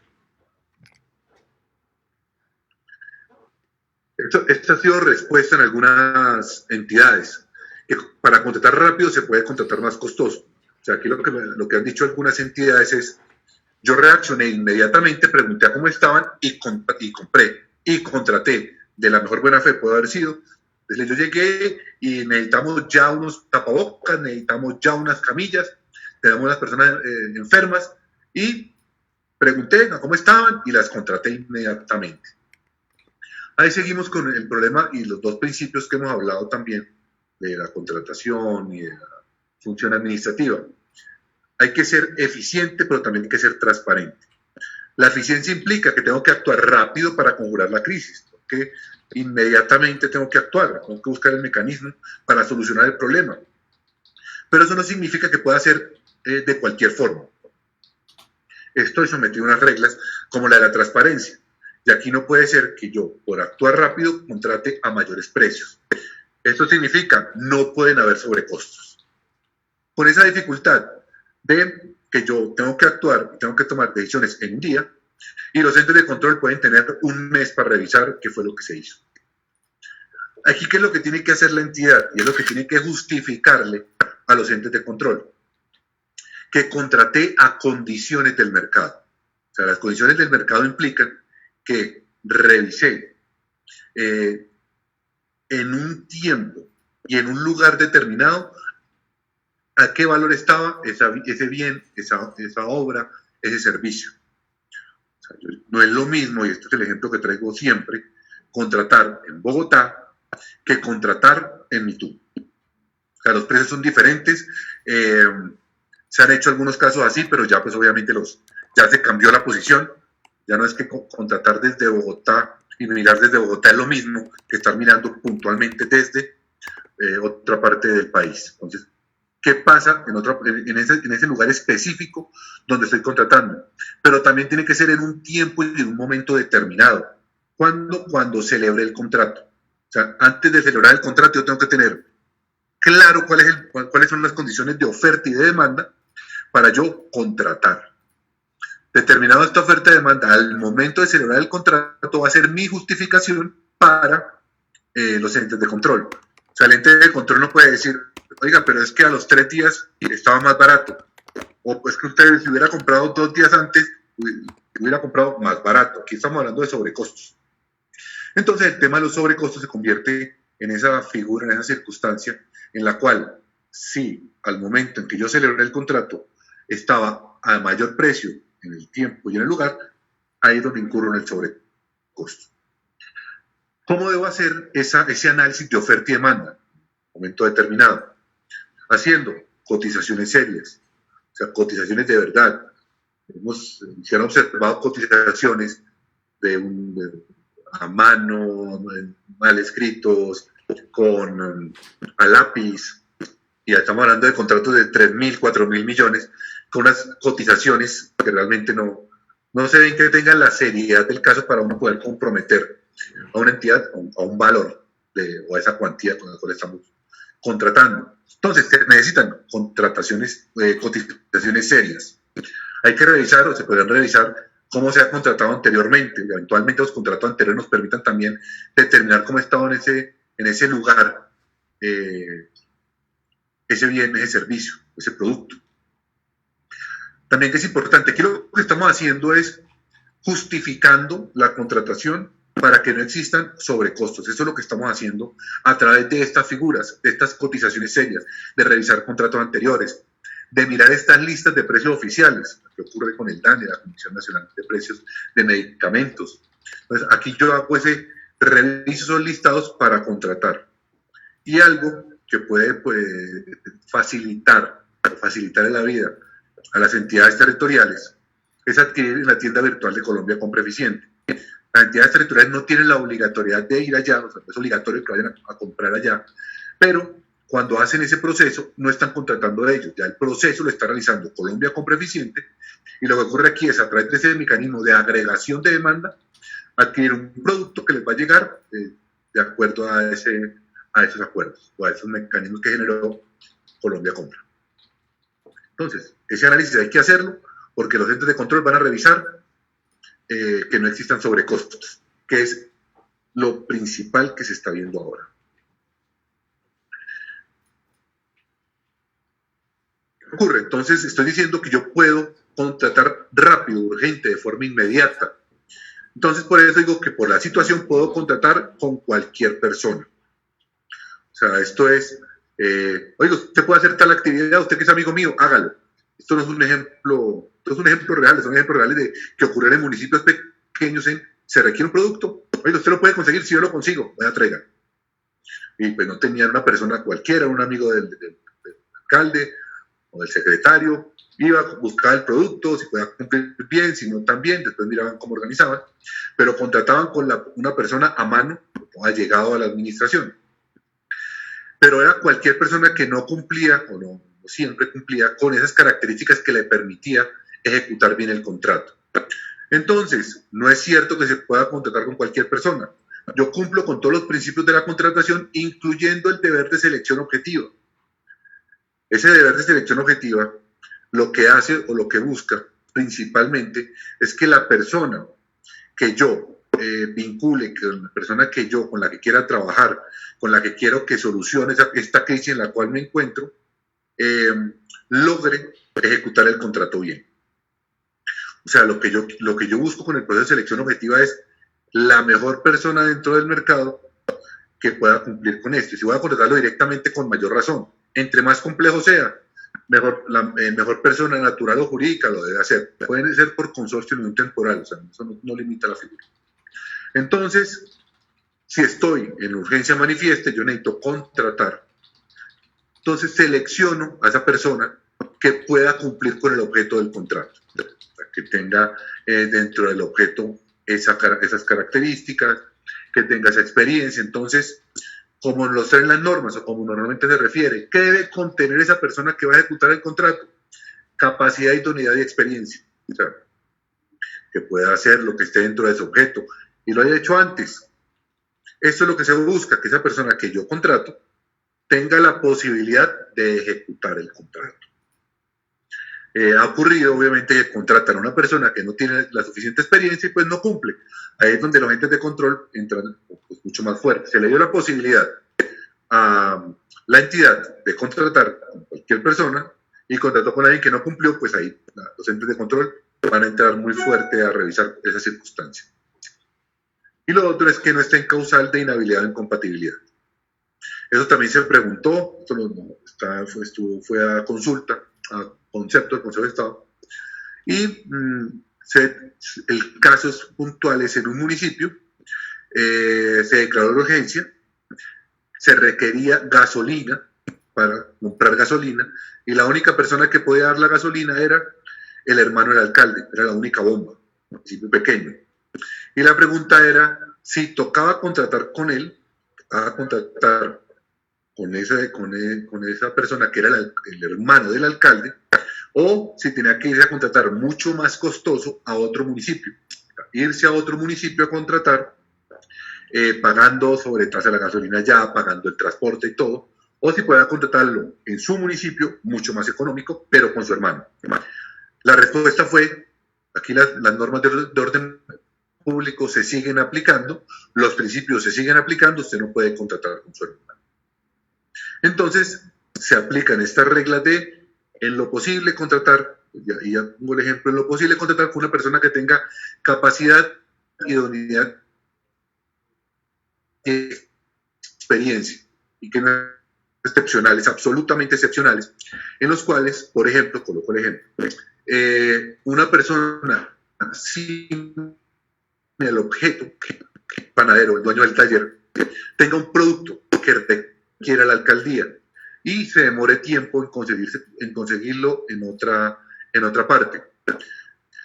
Esto ha sido respuesta en algunas entidades, que para contratar rápido se puede contratar más costoso. O sea, aquí lo que han dicho algunas entidades es, yo reaccioné inmediatamente, pregunté a cómo estaban y compré y contraté de la mejor buena fe, puede haber sido. Entonces yo llegué y necesitamos ya unos tapabocas, necesitamos ya unas camillas, tenemos las personas enfermas y pregunté a cómo estaban y las contraté inmediatamente. Ahí seguimos con el problema y los dos principios que hemos hablado también de la contratación y de la función administrativa. Hay que ser eficiente, pero también hay que ser transparente. La eficiencia implica que tengo que actuar rápido para conjurar la crisis, que inmediatamente tengo que actuar, tengo que buscar el mecanismo para solucionar el problema. Pero eso no significa que pueda ser de cualquier forma. Estoy sometido a unas reglas como la de la transparencia. Y aquí no puede ser que yo, por actuar rápido, contrate a mayores precios. Esto significa no pueden haber sobrecostos. Con esa dificultad de que yo tengo que actuar y tengo que tomar decisiones en un día, y los entes de control pueden tener un mes para revisar qué fue lo que se hizo. Aquí, ¿qué es lo que tiene que hacer la entidad? Y es lo que tiene que justificarle a los entes de control. Que contraté a condiciones del mercado. O sea, las condiciones del mercado implican que revisé en un tiempo y en un lugar determinado a qué valor estaba ese bien, esa obra, ese servicio. O sea, no es lo mismo, y este es el ejemplo que traigo siempre, contratar en Bogotá que contratar en Mitú. O sea, los precios son diferentes, se han hecho algunos casos así, pero ya pues obviamente ya se cambió la posición. Ya no es que contratar desde Bogotá y mirar desde Bogotá es lo mismo que estar mirando puntualmente desde otra parte del país. Entonces, ¿qué pasa en ese lugar específico donde estoy contratando? Pero también tiene que ser en un tiempo y en un momento determinado. Cuando celebre el contrato. O sea, antes de celebrar el contrato yo tengo que tener claro cuáles son las condiciones de oferta y de demanda para yo contratar. Determinado esta oferta y demanda, al momento de celebrar el contrato va a ser mi justificación para los entes de control. O sea, el ente de control no puede decir, oiga, pero es que a los 3 días estaba más barato. O pues que usted si hubiera comprado 2 días antes, hubiera comprado más barato. Aquí estamos hablando de sobrecostos. Entonces el tema de los sobrecostos se convierte en esa figura, en esa circunstancia, en la cual si al momento en que yo celebré el contrato estaba a mayor precio en el tiempo y en el lugar, ahí es donde incurro en el sobrecosto. ¿Cómo debo hacer ese análisis de oferta y demanda en un momento determinado? Haciendo cotizaciones serias, o sea, cotizaciones de verdad. Se han observado cotizaciones a mano, mal escritos, a lápiz, y ya estamos hablando de contratos de 3.000, 4.000 millones, con unas cotizaciones que realmente no se ven que tengan la seriedad del caso para uno poder comprometer a una entidad a un valor o a esa cuantía con la cual estamos contratando. Entonces, se necesitan contrataciones, cotizaciones serias. Hay que revisar, o se podrían revisar, cómo se ha contratado anteriormente. Eventualmente los contratos anteriores nos permitan también determinar cómo ha estado en ese lugar ese bien, ese servicio, ese producto. También que es importante, aquí lo que estamos haciendo es justificando la contratación para que no existan sobrecostos. Eso es lo que estamos haciendo a través de estas figuras, de estas cotizaciones serias, de revisar contratos anteriores, de mirar estas listas de precios oficiales, lo que ocurre con el DANE, la Comisión Nacional de Precios de Medicamentos. Entonces, aquí yo hago reviso esos listados para contratar. Y algo que puede facilitar la vida a las entidades territoriales es adquirir en la tienda virtual de Colombia Compra Eficiente. Las entidades territoriales no tienen la obligatoriedad de ir allá, o sea, no es obligatorio que vayan a comprar allá, pero cuando hacen ese proceso no están contratando a ellos, ya el proceso lo está realizando Colombia Compra Eficiente, y lo que ocurre aquí es a través de ese mecanismo de agregación de demanda, adquirir un producto que les va a llegar de acuerdo a esos acuerdos o a esos mecanismos que generó Colombia Compra. Entonces, ese análisis hay que hacerlo porque los entes de control van a revisar que no existan sobrecostos, que es lo principal que se está viendo ahora. ¿Qué ocurre? Entonces, estoy diciendo que yo puedo contratar rápido, urgente, de forma inmediata. Entonces, por eso digo que por la situación puedo contratar con cualquier persona. O sea, esto es, oiga, usted puede hacer tal actividad, usted que es amigo mío, hágalo. Esto no es un ejemplo, real, son ejemplos reales de que ocurren en municipios pequeños se requiere un producto, oiga, usted lo puede conseguir, si yo lo consigo, voy a traigan. Y pues no tenían una persona cualquiera, un amigo del alcalde o del secretario, iba a buscar el producto, si podía cumplir bien, si no también, después miraban cómo organizaban, pero contrataban con una persona a mano, ha llegado a la administración. Pero era cualquier persona que no cumplía o no siempre cumplía con esas características que le permitía ejecutar bien el contrato. Entonces, no es cierto que se pueda contratar con cualquier persona. Yo cumplo con todos los principios de la contratación, incluyendo el deber de selección objetiva. Ese deber de selección objetiva lo que hace o lo que busca principalmente es que la persona que yo vincule, que la persona con la que quiera trabajar, con la que quiero que solucione esta crisis en la cual me encuentro, logre ejecutar el contrato bien. O sea, lo que yo busco con el proceso de selección objetiva es la mejor persona dentro del mercado que pueda cumplir con esto. Y si voy a contratarlo directamente, con mayor razón. Entre más complejo sea, mejor persona natural o jurídica lo debe hacer. Pueden ser por consorcio no temporal, o sea, eso no limita la figura. Entonces, si estoy en urgencia manifiesta, yo necesito contratar. Entonces selecciono a esa persona que pueda cumplir con el objeto del contrato, que tenga dentro del objeto esas características, que tenga esa experiencia. Entonces, como lo traen las normas o como normalmente se refiere, ¿qué debe contener esa persona que va a ejecutar el contrato? Capacidad, idoneidad y experiencia. O sea, que pueda hacer lo que esté dentro de ese objeto y lo haya hecho antes. Esto es lo que se busca, que esa persona que yo contrato tenga la posibilidad de ejecutar el contrato. Ha ocurrido, obviamente, que contratan a una persona que no tiene la suficiente experiencia y pues no cumple. Ahí es donde los agentes de control entran pues, mucho más fuertes. Se le dio la posibilidad a la entidad de contratar con cualquier persona y contrató con alguien que no cumplió, pues ahí los entes de control van a entrar muy fuerte a revisar esa circunstancia. Y lo otro es que no esté en causal de inhabilidad o incompatibilidad. Eso también se preguntó, fue a consulta, a concepto del Consejo de Estado, y el caso puntual es en un municipio, se declaró la urgencia, se requería gasolina para comprar gasolina, y la única persona que podía dar la gasolina era el hermano del alcalde, era la única bomba, un municipio pequeño. Y la pregunta era si tocaba contratar con él, a contratar con esa persona que era el hermano del alcalde, o si tenía que irse a contratar mucho más costoso a otro municipio. Irse a otro municipio a contratar, pagando sobre tasa de la gasolina ya, pagando el transporte y todo, o si pueda contratarlo en su municipio, mucho más económico, pero con su hermano. La respuesta fue, aquí las normas de orden público se siguen aplicando, los principios se siguen aplicando, usted no puede contratar con su hermano. Entonces, se aplican estas reglas de, en lo posible, contratar, y ya pongo el ejemplo, en lo posible contratar con una persona que tenga capacidad, idoneidad, experiencia, y que no excepcionales, absolutamente excepcionales, en los cuales, por ejemplo, coloco el ejemplo, una persona sin el objeto, el panadero, el dueño del taller, tenga un producto que requiera la alcaldía y se demore tiempo en conseguirlo en otra parte.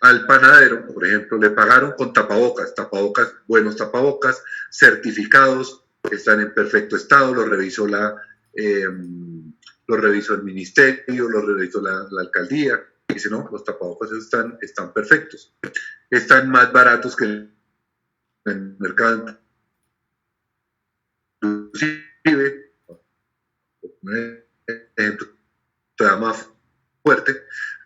Al panadero, por ejemplo, le pagaron con tapabocas, buenos tapabocas, certificados, están en perfecto estado, lo revisó el ministerio, lo revisó la alcaldía, y dice, no, los tapabocas están perfectos, están más baratos que en el mercado, inclusive, todavía más fuerte,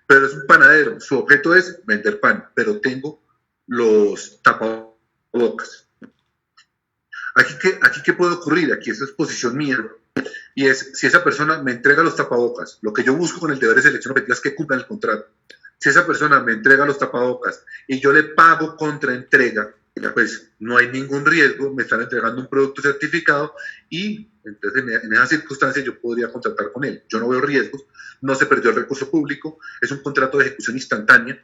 pero es un panadero, su objeto es vender pan, pero tengo los tapabocas. Aquí ¿qué puede ocurrir? Aquí es exposición mía, y es, si esa persona me entrega los tapabocas, lo que yo busco con el deber de selección objetiva es que cumplan el contrato. Si esa persona me entrega los tapabocas y yo le pago contra entrega, pues no hay ningún riesgo, me están entregando un producto certificado y entonces en esa circunstancia yo podría contratar con él. Yo no veo riesgos, no se perdió el recurso público, es un contrato de ejecución instantánea,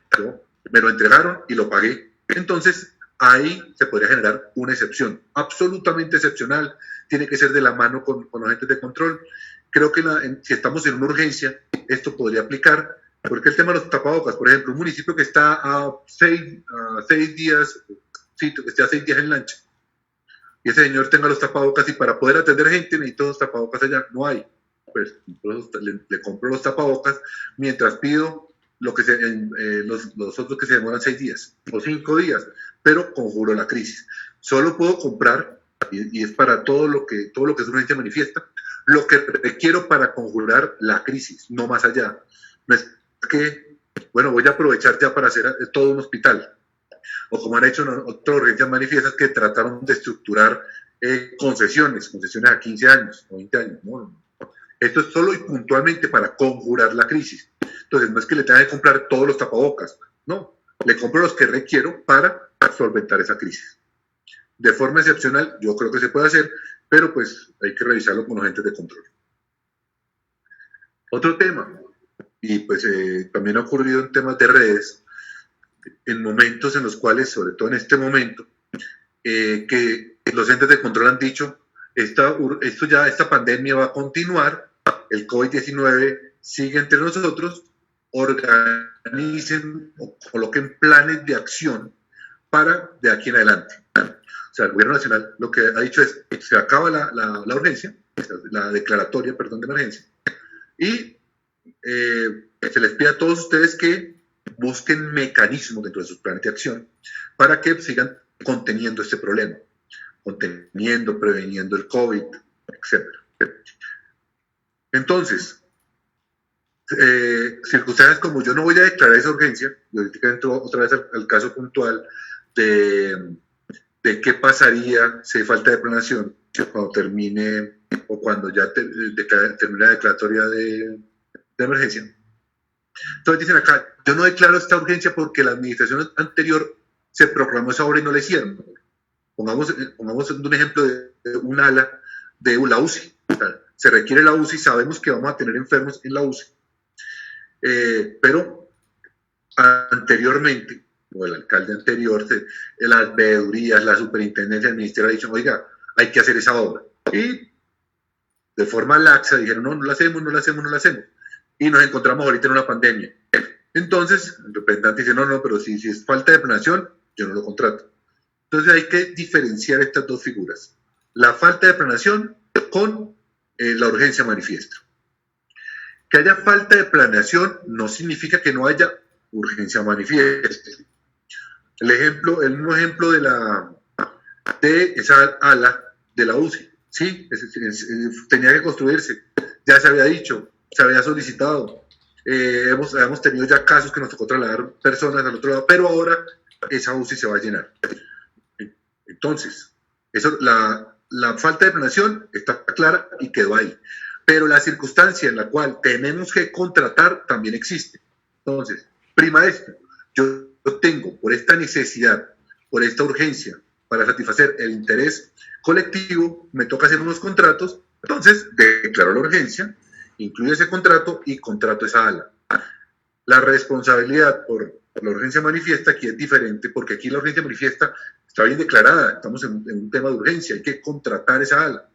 me lo entregaron y lo pagué. Entonces ahí se podría generar una excepción, absolutamente excepcional, tiene que ser de la mano con los agentes de control. Creo que si estamos en una urgencia, esto podría aplicar, porque el tema de los tapabocas, por ejemplo, un municipio que está a 6 días, sí, que esté a 6 días en lancha, y ese señor tenga los tapabocas y para poder atender gente necesito los tapabocas allá, no hay. Pues le compro los tapabocas mientras pido los otros que se demoran 6 días o 5 días, pero conjuro la crisis. Solo puedo comprar, y es para todo lo que es una urgencia manifiesta, lo que requiero para conjurar la crisis, no más allá. No es que, bueno, voy a aprovechar ya para hacer todo un hospital, o como han hecho otras urgencias manifiestas que trataron de estructurar concesiones a 15 años o 20 años. No. Esto es solo y puntualmente para conjurar la crisis. Entonces, no es que le tenga que comprar todos los tapabocas, no, le compro los que requiero para solventar esa crisis. De forma excepcional, yo creo que se puede hacer, pero pues hay que revisarlo con los agentes de control. Otro tema, y pues también ha ocurrido en temas de redes, en momentos en los cuales, sobre todo en este momento, que los entes de control han dicho, esta pandemia va a continuar, el COVID-19 sigue entre nosotros, organicen o coloquen planes de acción para de aquí en adelante. O sea, el gobierno nacional lo que ha dicho es, se acaba la urgencia, la declaratoria, perdón, de emergencia, y se les pide a todos ustedes que busquen mecanismos dentro de sus planes de acción para que sigan conteniendo este problema, preveniendo el COVID, etc. Entonces, circunstancias como yo no voy a declarar esa urgencia, y ahorita entro otra vez al caso puntual de qué pasaría si hay falta de planeación cuando termine o cuando ya termine la declaratoria de emergencia. Entonces dicen acá, yo no declaro esta urgencia porque la administración anterior se proclamó esa obra y no la hicieron. Pongamos un ejemplo de un ala de la UCI. Se requiere la UCI, sabemos que vamos a tener enfermos en la UCI. Pero anteriormente, o el alcalde anterior, las veedurías, la superintendencia del ministerio ha dicho, oiga, hay que hacer esa obra. Y de forma laxa dijeron, no la hacemos. Y nos encontramos ahorita en una pandemia. Entonces, el representante dice, no, pero si es falta de planeación, yo no lo contrato. Entonces hay que diferenciar estas dos figuras. La falta de planeación con la urgencia manifiesta. Que haya falta de planeación no significa que no haya urgencia manifiesta. El mismo ejemplo de esa ala de la UCI. Sí, tenía que construirse, ya se había dicho, se había solicitado, hemos tenido ya casos que nos tocó trasladar personas al otro lado, pero ahora esa UCI se va a llenar. Entonces, la falta de planeación está clara y quedó ahí, pero la circunstancia en la cual tenemos que contratar también existe. Entonces, prima esto, yo tengo por esta necesidad, por esta urgencia, para satisfacer el interés colectivo, me toca hacer unos contratos, entonces declaro la urgencia, incluyo ese contrato y contrato esa ala. La responsabilidad por la urgencia manifiesta aquí es diferente, porque aquí la urgencia manifiesta está bien declarada, estamos en un tema de urgencia, hay que contratar esa ala.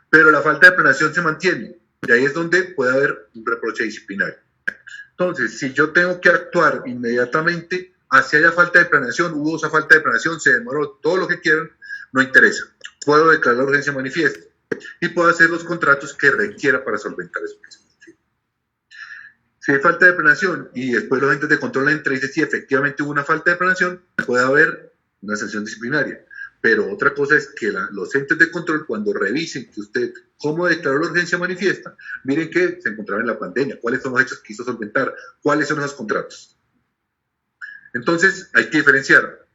Pero la falta de planeación se mantiene, y ahí es donde puede haber un reproche disciplinario. Entonces, si yo tengo que actuar inmediatamente, hacia haya falta de planeación, hubo esa falta de planeación, se demoró, todo lo que quieran, no interesa. Puedo declarar la urgencia manifiesta y puedo hacer los contratos que requiera para solventar eso. Si hay falta de planeación y después los entes de control entran y dicen si efectivamente hubo una falta de planeación, puede haber una sanción disciplinaria. Pero otra cosa es que los entes de control, cuando revisen que usted cómo declaró la urgencia manifiesta, miren que se encontraba en la pandemia, cuáles son los hechos que quiso solventar, cuáles son esos contratos. Entonces, hay que diferenciar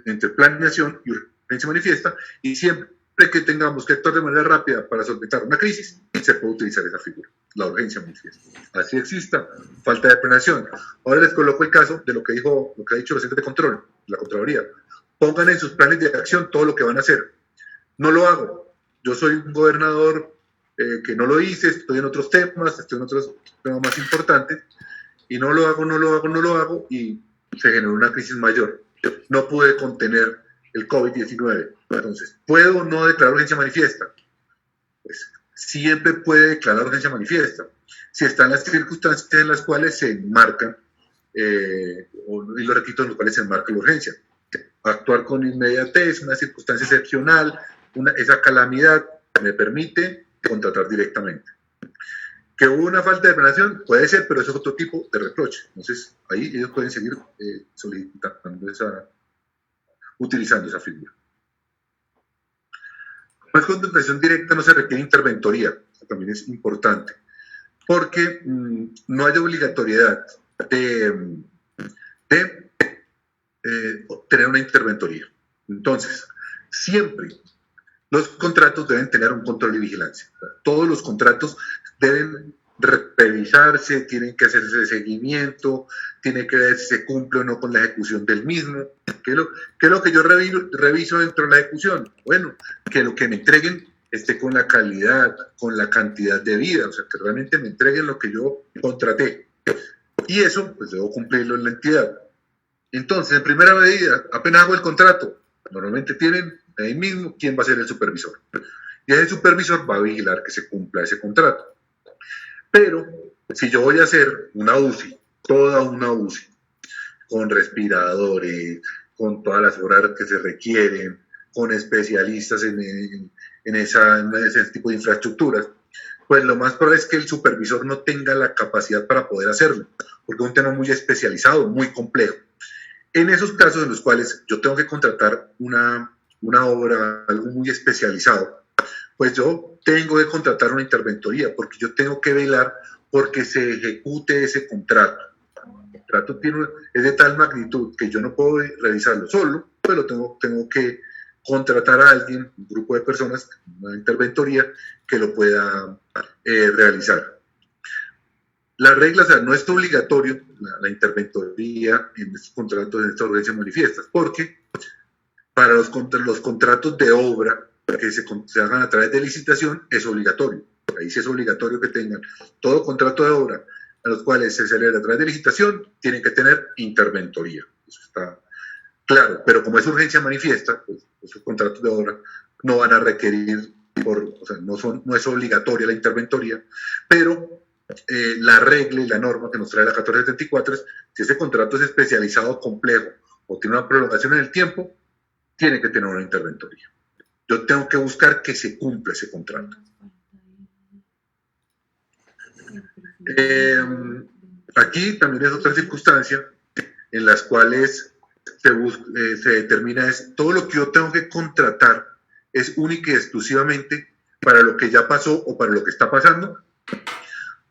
entre planeación y urgencia manifiesta, y siempre que tengamos que actuar de manera rápida para solventar una crisis, se puede utilizar esa figura, la urgencia manifiesta. Así exista falta de planeación. Ahora les coloco el caso de lo que ha dicho los entes de control, la Contraloría. Pongan en sus planes de acción todo lo que van a hacer. No lo hago. Yo soy un gobernador que no lo hice, estoy en otros temas, estoy en otros temas más importantes, y no lo hago, y se generó una crisis mayor. No pude contener el COVID-19. Entonces, ¿puedo o no declarar urgencia manifiesta? Pues siempre puede declarar urgencia manifiesta, si están las circunstancias en las cuales se enmarcan y los requisitos en los cuales se enmarca la urgencia. Actuar con inmediatez, una circunstancia excepcional, esa calamidad me permite contratar directamente. Que hubo una falta de planeación, puede ser, pero eso es otro tipo de reproche. Entonces, ahí ellos pueden seguir solicitando utilizando esa figura. Como es contratación directa, no se requiere interventoría. Eso también es importante, porque no hay obligatoriedad de tener una interventoría. Entonces, siempre los contratos deben tener un control y vigilancia. Todos los contratos deben revisarse, tienen que hacerse seguimiento, tiene que ver si se cumple o no con la ejecución del mismo. ¿Qué es lo que yo reviso dentro de la ejecución? Bueno, que lo que me entreguen esté con la calidad, con la cantidad de vida, o sea, que realmente me entreguen lo que yo contraté. Y eso, pues debo cumplirlo en la entidad. Entonces, en primera medida, apenas hago el contrato, normalmente tienen ahí mismo quién va a ser el supervisor. Y ese supervisor va a vigilar que se cumpla ese contrato. Pero, si yo voy a hacer una UCI, toda una UCI, con respiradores, con todas las horas que se requieren, con especialistas en ese tipo de infraestructuras, pues lo más probable es que el supervisor no tenga la capacidad para poder hacerlo, porque es un tema muy especializado, muy complejo. En esos casos en los cuales yo tengo que contratar una obra, algo muy especializado, pues yo tengo que contratar una interventoría, porque yo tengo que velar porque se ejecute ese contrato. El contrato es de tal magnitud que yo no puedo revisarlo solo, pero tengo que contratar a alguien, un grupo de personas, una interventoría, que lo pueda realizar. La regla, o sea, no es obligatorio la interventoría en estos contratos, en estas urgencias manifiestas, porque para los contratos de obra que se hagan a través de licitación es obligatorio. Ahí sí es obligatorio que tengan todo contrato de obra a los cuales se celebra a través de licitación, tienen que tener interventoría. Eso está claro, pero como es urgencia manifiesta, pues esos contratos de obra no van a requerir, o sea, no es obligatoria la interventoría, pero la regla y la norma que nos trae la 1474 es si ese contrato es especializado, complejo o tiene una prolongación en el tiempo, tiene que tener una interventoría. Yo tengo que buscar que se cumpla ese contrato. Aquí también es otra circunstancia en las cuales se determina es todo lo que yo tengo que contratar es única y exclusivamente para lo que ya pasó o para lo que está pasando,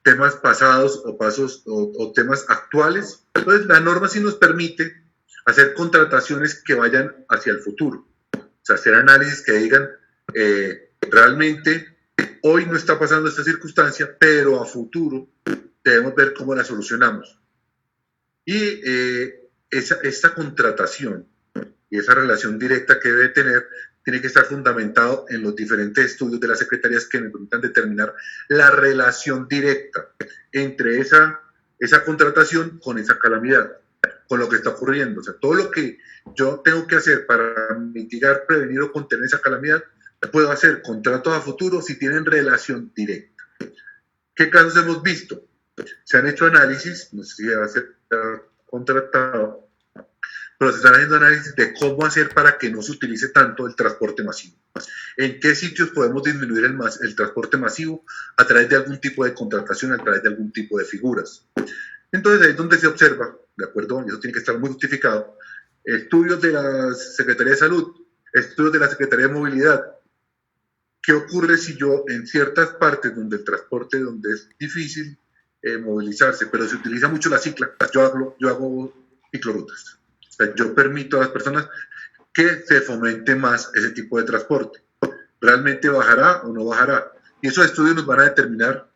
temas pasados o temas actuales. Entonces, la norma sí nos permite hacer contrataciones que vayan hacia el futuro, o sea, hacer análisis que digan, realmente hoy no está pasando esta circunstancia, pero a futuro debemos ver cómo la solucionamos. Y esta contratación y esa relación directa que debe tener tiene que estar fundamentado en los diferentes estudios de las secretarías que me permitan determinar la relación directa entre esa contratación con esa calamidad, con lo que está ocurriendo. O sea, todo lo que yo tengo que hacer para mitigar, prevenir o contener esa calamidad, puedo hacer contratos a futuro si tienen relación directa. ¿Qué casos hemos visto? Se han hecho análisis, no sé si va a ser contratado, pero se están haciendo análisis de cómo hacer para que no se utilice tanto el transporte masivo. ¿En qué sitios podemos disminuir el transporte masivo? A través de algún tipo de contratación, a través de algún tipo de figuras. Entonces ahí es donde se observa, ¿de acuerdo? Y eso tiene que estar muy justificado. Estudios de la Secretaría de Salud, estudios de la Secretaría de Movilidad. ¿Qué ocurre si yo en ciertas partes donde el transporte, donde es difícil movilizarse, pero se utiliza mucho la cicla, yo hago ciclorutas? O sea, yo permito a las personas que se fomente más ese tipo de transporte. ¿Realmente bajará o no bajará? Y esos estudios nos van a determinar,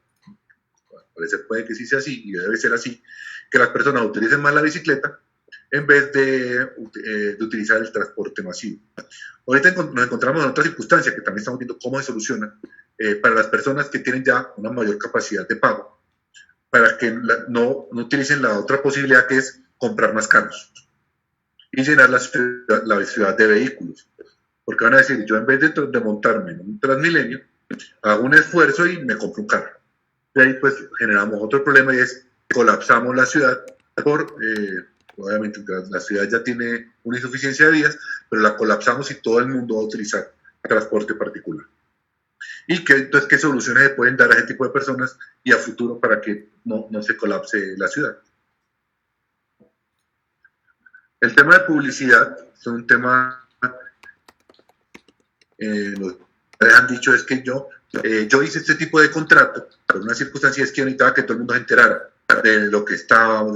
puede que sí sea así, y debe ser así, que las personas utilicen más la bicicleta en vez de utilizar el transporte masivo. Ahorita nos encontramos en otra circunstancia que también estamos viendo cómo se soluciona para las personas que tienen ya una mayor capacidad de pago, para que no utilicen la otra posibilidad que es comprar más carros y llenar la ciudad de vehículos. Porque van a decir, yo en vez de montarme en un Transmilenio, hago un esfuerzo y me compro un carro. Y ahí pues generamos otro problema y es colapsamos la ciudad obviamente la ciudad ya tiene una insuficiencia de vías, pero la colapsamos y todo el mundo va a utilizar transporte particular. Y entonces, ¿qué soluciones se pueden dar a ese tipo de personas y a futuro para que no se colapse la ciudad? El tema de publicidad es un tema, lo que les han dicho es que yo hice este tipo de contrato, pero una circunstancia es que yo necesitaba que todo el mundo se enterara de lo que estamos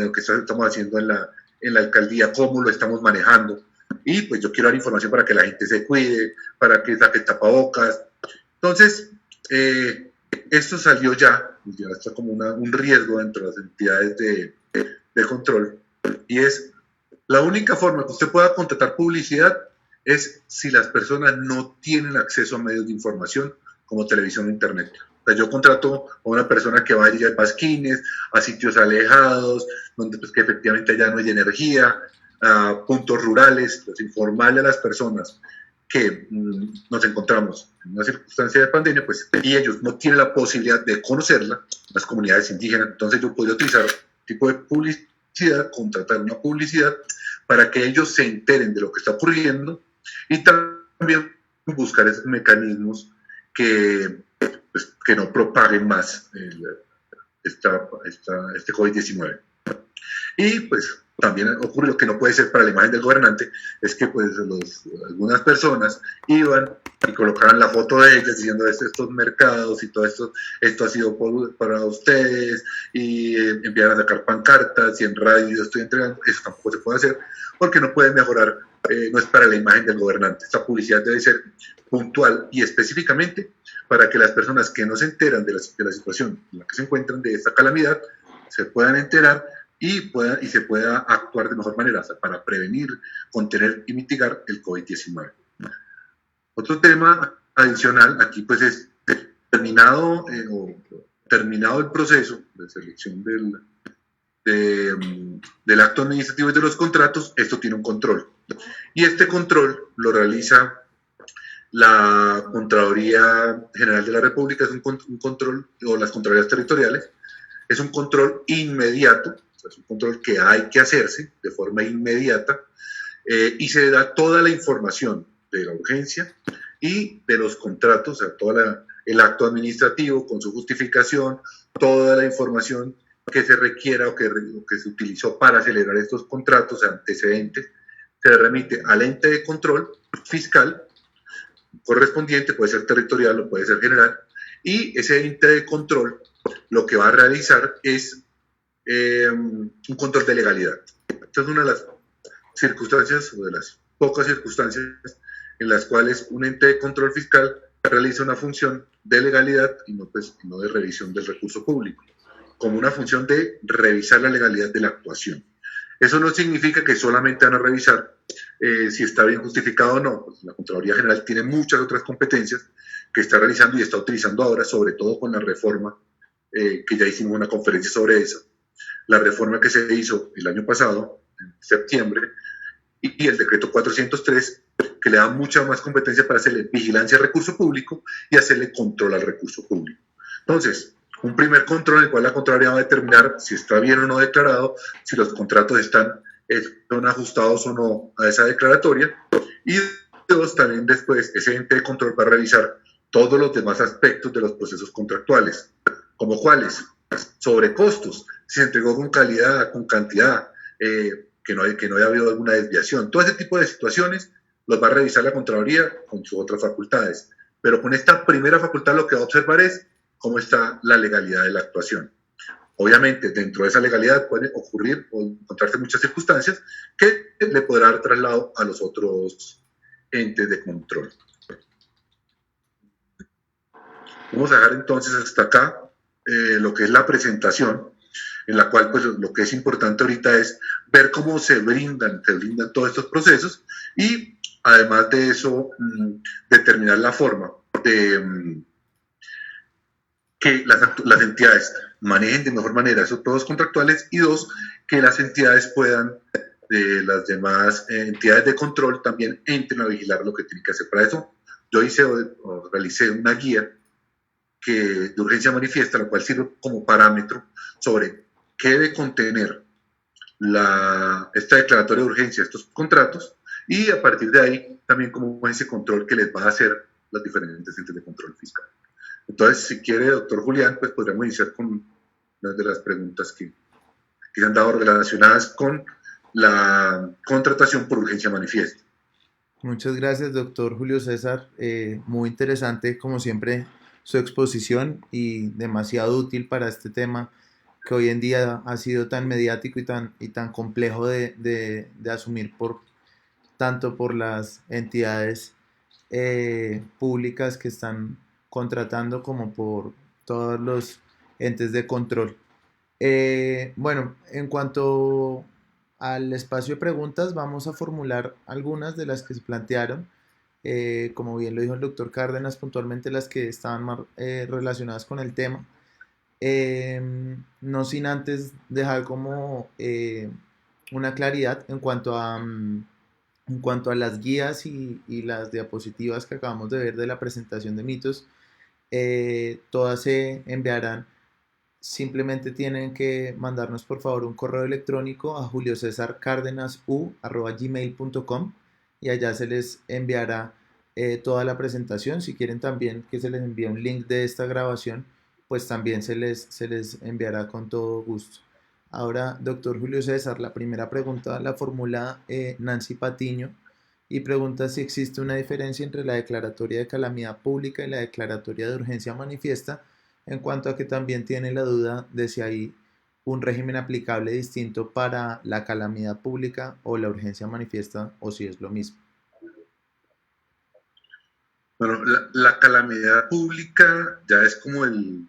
haciendo en la alcaldía, cómo lo estamos manejando, y pues yo quiero dar información para que la gente se cuide, para que saque tapabocas. Entonces, esto salió ya está como un riesgo dentro de las entidades de control, y es la única forma que usted pueda contratar publicidad es si las personas no tienen acceso a medios de información como televisión o internet. O sea, yo contrato a una persona que vaya a pasquines, a sitios alejados, donde pues, que efectivamente allá no hay energía, a puntos rurales, pues, informarle a las personas que nos encontramos en una circunstancia de pandemia, pues, y ellos no tienen la posibilidad de conocerla, las comunidades indígenas. Entonces yo podría utilizar un tipo de publicidad, contratar una publicidad para que ellos se enteren de lo que está ocurriendo y también buscar esos mecanismos que no propaguen más este COVID-19. Y pues también ocurre lo que no puede ser para la imagen del gobernante, es que pues algunas personas iban y colocaban la foto de ellas diciendo estos mercados y todo esto ha sido para ustedes, y enviaron a sacar pancartas y en radio yo estoy entregando. Eso tampoco se puede hacer porque no puede mejorar, no es para la imagen del gobernante. Esta publicidad debe ser puntual y específicamente para que las personas que no se enteran de la situación en la que se encuentran, de esta calamidad, se puedan enterar y se pueda actuar de mejor manera, o sea, para prevenir, contener y mitigar el COVID-19. Otro tema adicional aquí pues es terminado el proceso de selección del acto administrativo y de los contratos. Esto tiene un control, y este control lo realiza la Contraloría General de la República. Es un control, o las Contralorías Territoriales, es un control inmediato, es un control que hay que hacerse de forma inmediata, y se da toda la información de la urgencia y de los contratos, o sea, todo el acto administrativo con su justificación, toda la información que se requiera o que se utilizó para celebrar estos contratos, antecedentes, se remite al ente de control fiscal, correspondiente, puede ser territorial o puede ser general, y ese ente de control lo que va a realizar es un control de legalidad. Esta es una de las circunstancias, o de las pocas circunstancias en las cuales un ente de control fiscal realiza una función de legalidad y no, pues, no de revisión del recurso público, como una función de revisar la legalidad de la actuación. Eso no significa que solamente van a revisar si está bien justificado o no. Pues la Contraloría General tiene muchas otras competencias que está realizando y está utilizando ahora, sobre todo con la reforma, que ya hicimos una conferencia sobre eso, la reforma que se hizo el año pasado, en septiembre, y el decreto 403, que le da mucha más competencia para hacerle vigilancia al recurso público y hacerle control al recurso público. Entonces, un primer control en el cual la Contraloría va a determinar si está bien o no declarado, si los contratos son ajustados o no a esa declaratoria, y dos, también después ese ente de control va a revisar todos los demás aspectos de los procesos contractuales, como cuáles, sobre costos, si se entregó con calidad, con cantidad, que no haya habido alguna desviación. Todo ese tipo de situaciones los va a revisar la Contraloría con sus otras facultades. Pero con esta primera facultad lo que va a observar es cómo está la legalidad de la actuación. Obviamente, dentro de esa legalidad pueden ocurrir o encontrarse muchas circunstancias que le podrá dar traslado a los otros entes de control. Vamos a dejar entonces hasta acá lo que es la presentación, en la cual pues lo que es importante ahorita es ver cómo se brindan todos estos procesos y además de eso determinar la forma de que las entidades manejen de mejor manera esos procesos contractuales y dos, que las entidades puedan, las demás entidades de control también entren a vigilar lo que tienen que hacer. Para eso yo realicé una guía de urgencia manifiesta, la cual sirve como parámetro sobre qué debe contener esta declaratoria de urgencia, estos contratos, y a partir de ahí también como ese control que les va a hacer las diferentes entes de control fiscal. Entonces, si quiere, doctor Julián, pues podríamos iniciar con una de las preguntas que se han dado relacionadas con la contratación por urgencia manifiesta. Muchas gracias, doctor Julio César. Muy interesante, como siempre, su exposición y demasiado útil para este tema que hoy en día ha sido tan mediático y tan complejo de asumir tanto por las entidades públicas que están contratando como por todos los entes de control. Bueno, en cuanto al espacio de preguntas, vamos a formular algunas de las que se plantearon. Como bien lo dijo el doctor Cárdenas, puntualmente las que estaban más relacionadas con el tema. No sin antes dejar como una claridad en cuanto a las guías y las diapositivas que acabamos de ver de la presentación de mitos. Todas se enviarán. Simplemente tienen que mandarnos por favor un correo electrónico a juliocesarcardenasu@gmail.com y allá se les enviará toda la presentación. Si quieren también que se les envíe un link de esta grabación, pues también se les enviará con todo gusto. Ahora, doctor Julio César, la primera pregunta la formula Nancy Patiño y pregunta si existe una diferencia entre la declaratoria de calamidad pública y la declaratoria de urgencia manifiesta, en cuanto a que también tiene la duda de si hay un régimen aplicable distinto para la calamidad pública o la urgencia manifiesta, o si es lo mismo. Bueno, la calamidad pública ya es como el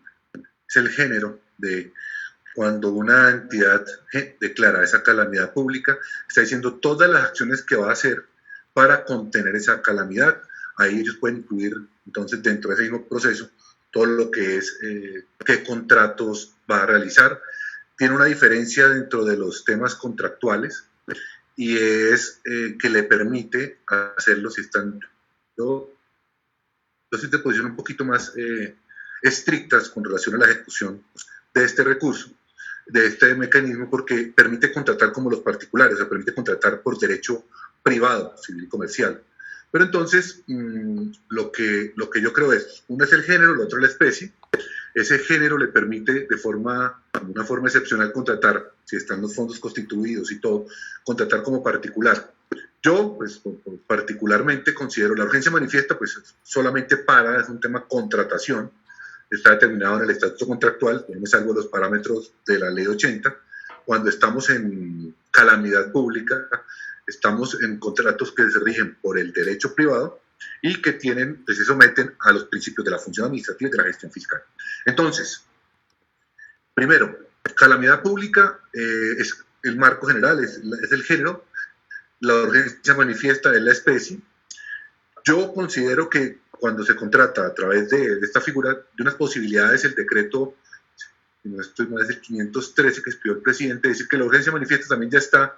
género de cuando una entidad declara esa calamidad pública, está diciendo todas las acciones que va a hacer para contener esa calamidad. Ahí ellos pueden incluir, entonces, dentro de ese mismo proceso, todo lo que es qué contratos va a realizar. Tiene una diferencia dentro de los temas contractuales y es que le permite hacerlo si están de posición un poquito más estrictas con relación a la ejecución de este recurso, de este mecanismo, porque permite contratar como los particulares, o sea, permite contratar por derecho privado, civil y comercial. Pero entonces, lo que yo creo es, uno es el género, lo otro es la especie. Ese género le permite de una forma excepcional contratar, si están los fondos constituidos y todo, contratar como particular. Yo, pues, particularmente considero la urgencia manifiesta, pues, solamente es un tema contratación, está determinado en el estatuto contractual, yo me salgo de los parámetros de la ley 80, cuando estamos en calamidad pública, estamos en contratos que se rigen por el derecho privado y que pues, se someten a los principios de la función administrativa y de la gestión fiscal. Entonces, primero, calamidad pública es el marco general, es el género, la urgencia manifiesta es la especie. Yo considero que cuando se contrata a través de esta figura, de unas posibilidades, el decreto, si no estoy mal, es el 513 que expidió el presidente, decir que la urgencia manifiesta también ya está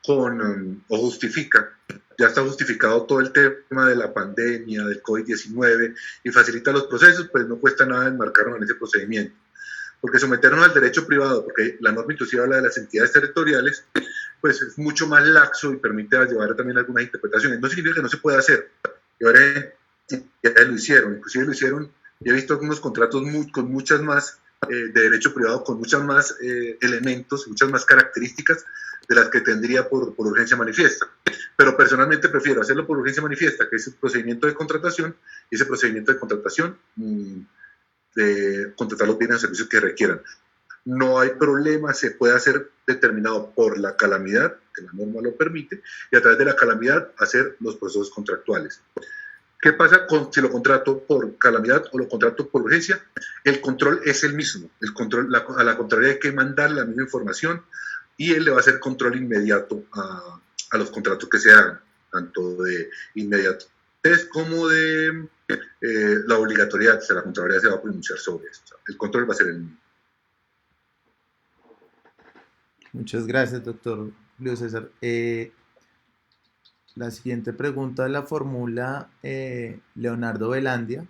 o justifica, ya está justificado todo el tema de la pandemia, del COVID-19 y facilita los procesos, pues no cuesta nada enmarcarnos en ese procedimiento. Porque someternos al derecho privado, porque la norma inclusive habla de las entidades territoriales, pues es mucho más laxo y permite llevar también algunas interpretaciones. No significa que no se pueda hacer. Y ahora ya lo hicieron, inclusive lo hicieron, y he visto algunos contratos con muchas más de derecho privado, con muchas más elementos, muchas más características de las que tendría por urgencia manifiesta. Pero personalmente prefiero hacerlo por urgencia manifiesta, que es el procedimiento de contratación, y ese procedimiento de contratación de contratar los bienes o servicios que requieran. No hay problema, se puede hacer determinado por la calamidad, que la norma lo permite, y a través de la calamidad hacer los procesos contractuales. ¿Qué pasa si lo contrato por calamidad o lo contrato por urgencia? El control es el mismo. El control, a la contraria hay que mandar la misma información y él le va a hacer control inmediato a los contratos que se hagan, tanto de inmediatez como de la obligatoriedad. O sea, la Contraloría se va a pronunciar sobre eso. O sea, el control va a ser el mismo. Muchas gracias, doctor Julio César. La siguiente pregunta la formula Leonardo Velandia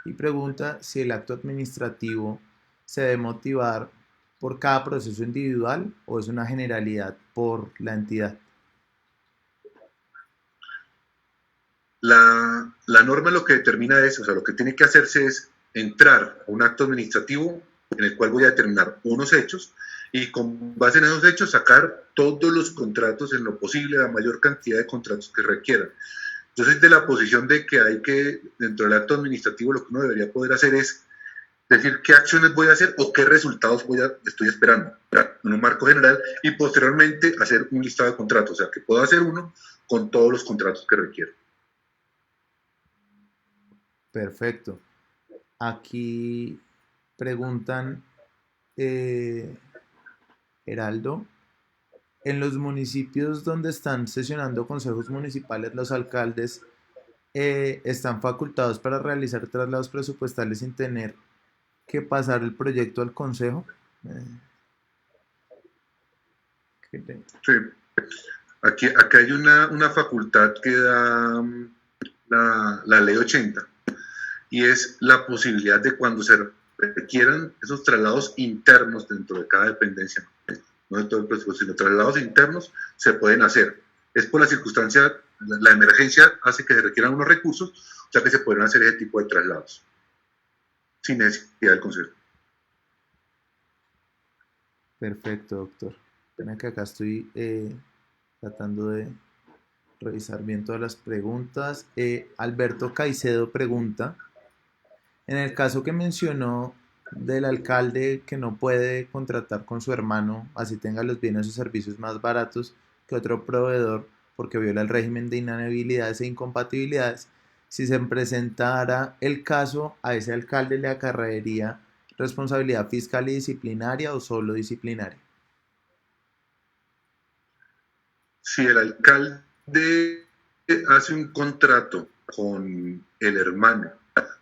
y pregunta si el acto administrativo se debe motivar por cada proceso individual o es una generalidad por la entidad. La norma lo que determina es, o sea, lo que tiene que hacerse es entrar a un acto administrativo en el cual voy a determinar unos hechos y con base en esos hechos sacar todos los contratos en lo posible, la mayor cantidad de contratos que requieran. Entonces, de la posición de que hay que, dentro del acto administrativo, lo que uno debería poder hacer es decir qué acciones voy a hacer o qué resultados estoy esperando en un marco general y posteriormente hacer un listado de contratos, o sea, que puedo hacer uno con todos los contratos que requiero. Perfecto. Aquí preguntan, Heraldo, en los municipios donde están sesionando consejos municipales, los alcaldes están facultados para realizar traslados presupuestales sin tener que pasar el proyecto al consejo. Sí. Aquí hay una facultad que da la ley 80 y es la posibilidad de cuando se requieran esos traslados internos dentro de cada dependencia, no de todo el presupuesto, sino traslados internos se pueden hacer. Es por la circunstancia, la emergencia hace que se requieran unos recursos, o sea que se pueden hacer ese tipo de traslados sin necesidad del consejo. Perfecto, doctor. Pena que acá estoy tratando de revisar bien todas las preguntas. Alberto Caicedo pregunta, en el caso que mencionó del alcalde que no puede contratar con su hermano, así tenga los bienes o servicios más baratos que otro proveedor porque viola el régimen de inhabilidades e incompatibilidades, si se presentara el caso, ¿a ese alcalde le acarrearía responsabilidad fiscal y disciplinaria o solo disciplinaria? Si el alcalde hace un contrato con el hermano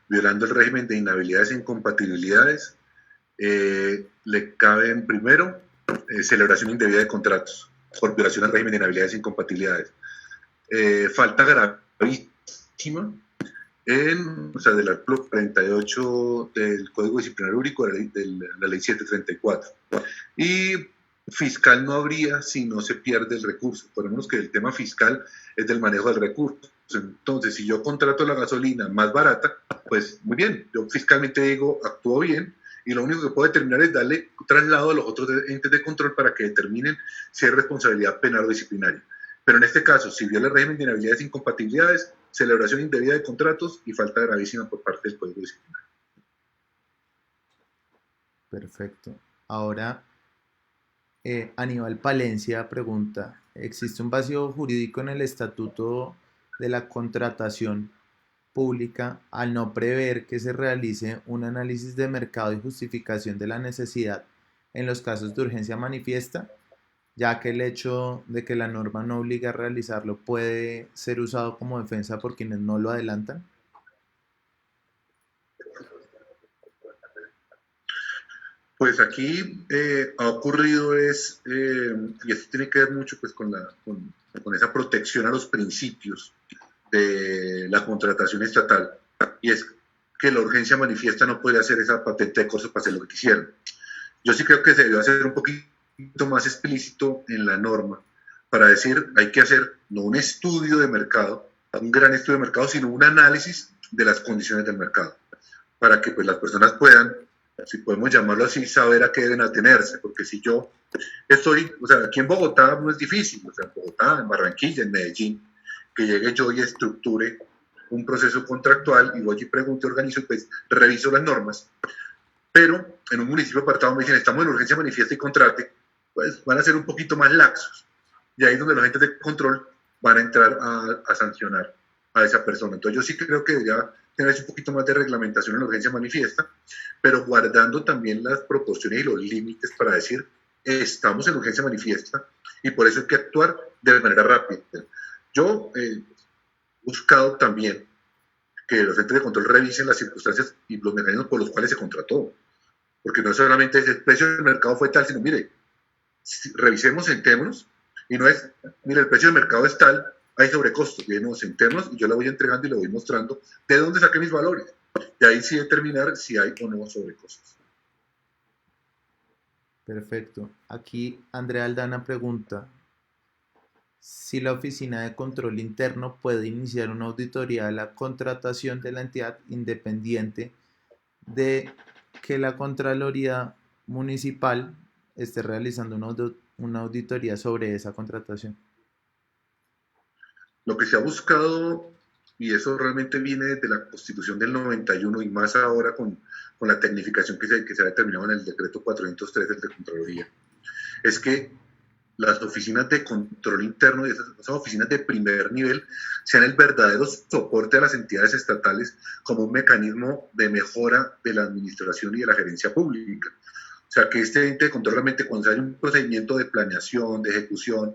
violando el régimen de inhabilidades e incompatibilidades, le caben primero celebración indebida de contratos por violación al régimen de inhabilidades e incompatibilidades. Falta gravísima del artículo 48 del Código Disciplinario Único de la Ley 734. Y fiscal no habría si no se pierde el recurso. Por lo menos que el tema fiscal es del manejo del recurso. Entonces, si yo contrato la gasolina más barata, pues muy bien, yo fiscalmente digo, actúo bien, y lo único que puedo determinar es darle traslado a los otros entes de control para que determinen si hay responsabilidad penal o disciplinaria. Pero en este caso, si viola el régimen de inhabilidades e incompatibilidades, celebración indebida de contratos y falta gravísima por parte del Código Disciplinario. Perfecto. Ahora, Aníbal Palencia pregunta, ¿existe un vacío jurídico en el Estatuto de la Contratación Pública al no prever que se realice un análisis de mercado y justificación de la necesidad en los casos de urgencia manifiesta, ya que el hecho de que la norma no obliga a realizarlo puede ser usado como defensa por quienes no lo adelantan? Pues aquí ha ocurrido y esto tiene que ver mucho pues, con esa protección a los principios de la contratación estatal, y es que la urgencia manifiesta no puede hacer esa patente de cosas para hacer lo que quisieran. Yo sí creo que se debió hacer un poquito más explícito en la norma para decir, hay que hacer no un estudio de mercado, un gran estudio de mercado, sino un análisis de las condiciones del mercado, para que pues, las personas puedan, si podemos llamarlo así, saber a qué deben atenerse, porque si yo estoy, o sea, aquí en Bogotá no es difícil, o sea, en Bogotá, en Barranquilla, en Medellín, que llegue yo y estructure un proceso contractual y voy y pregunto, organizo, pues reviso las normas, pero en un municipio apartado me dicen, estamos en urgencia manifiesta y contrate, pues van a ser un poquito más laxos, y ahí es donde los agentes de control van a entrar a sancionar a esa persona. Entonces yo sí creo que debería tener un poquito más de reglamentación en la urgencia manifiesta, pero guardando también las proporciones y los límites para decir, estamos en urgencia manifiesta y por eso hay que actuar de manera rápida. Yo he buscado también que los entes de control revisen las circunstancias y los mecanismos por los cuales se contrató, porque no solamente es el precio del mercado fue tal, sino mire, revisemos, sentémonos, y no es, mire, el precio del mercado es tal, hay sobrecostos, y no, sentémonos y yo le voy entregando y le voy mostrando de dónde saqué mis valores, y ahí sí determinar si hay o no sobrecostos. Perfecto. Aquí Andrea Aldana pregunta si la Oficina de Control Interno puede iniciar una auditoría a la contratación de la entidad independiente de que la Contraloría Municipal esté realizando una auditoría sobre esa contratación. Lo que se ha buscado, y eso realmente viene desde la Constitución del 91 y más ahora con la tecnificación que se ha determinado en el decreto 403 de Contraloría, es que las oficinas de control interno y esas oficinas de primer nivel sean el verdadero soporte a las entidades estatales como un mecanismo de mejora de la administración y de la gerencia pública. O sea, que este ente de control realmente cuando hay un procedimiento de planeación, de ejecución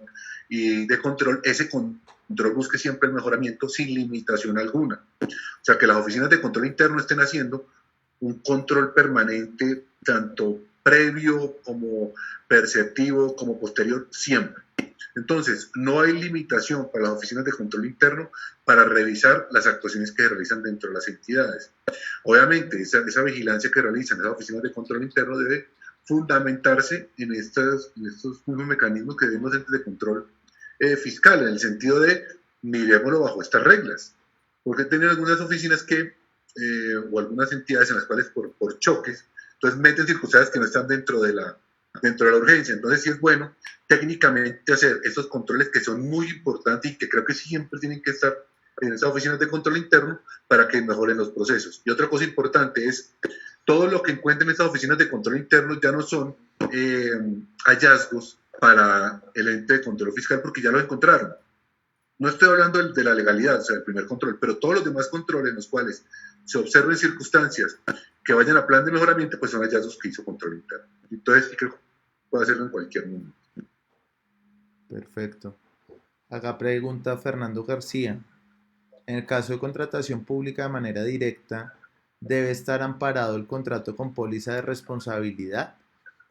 y de control, ese control busque siempre el mejoramiento sin limitación alguna. O sea, que las oficinas de control interno estén haciendo un control permanente, tanto previo como perceptivo, como posterior, siempre. Entonces, no hay limitación para las oficinas de control interno para revisar las actuaciones que se realizan dentro de las entidades. Obviamente, esa vigilancia que realizan esas oficinas de control interno debe fundamentarse en estos mismos mecanismos que vemos dentro de control fiscal, en el sentido de miremoslo bajo estas reglas. Porque tienen algunas oficinas o algunas entidades en las cuales por choques, entonces meten circunstancias que no están dentro de la urgencia. Entonces sí es bueno técnicamente hacer esos controles que son muy importantes y que creo que siempre tienen que estar en esas oficinas de control interno para que mejoren los procesos. Y otra cosa importante es, todo lo que encuentren en estas oficinas de control interno ya no son hallazgos para el ente de control fiscal porque ya lo encontraron. No estoy hablando de la legalidad, o sea, del primer control, pero todos los demás controles en los cuales se observen circunstancias que vayan a plan de mejoramiento, pues son hallazgos que hizo control interno. Entonces, sí creo que puede hacerlo en cualquier momento. Perfecto. Acá pregunta Fernando García. En el caso de contratación pública de manera directa, ¿debe estar amparado el contrato con póliza de responsabilidad?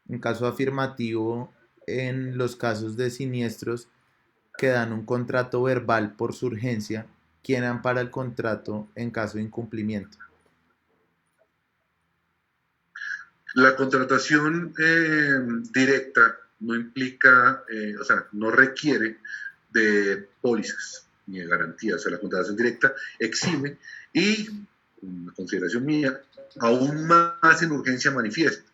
En caso afirmativo, en los casos de siniestros que dan un contrato verbal por su urgencia, ¿quién ampara el contrato en caso de incumplimiento? La contratación directa no implica, o sea, no requiere de pólizas ni de garantías. O sea, la contratación directa exime y, una consideración mía, aún más en urgencia manifiesta.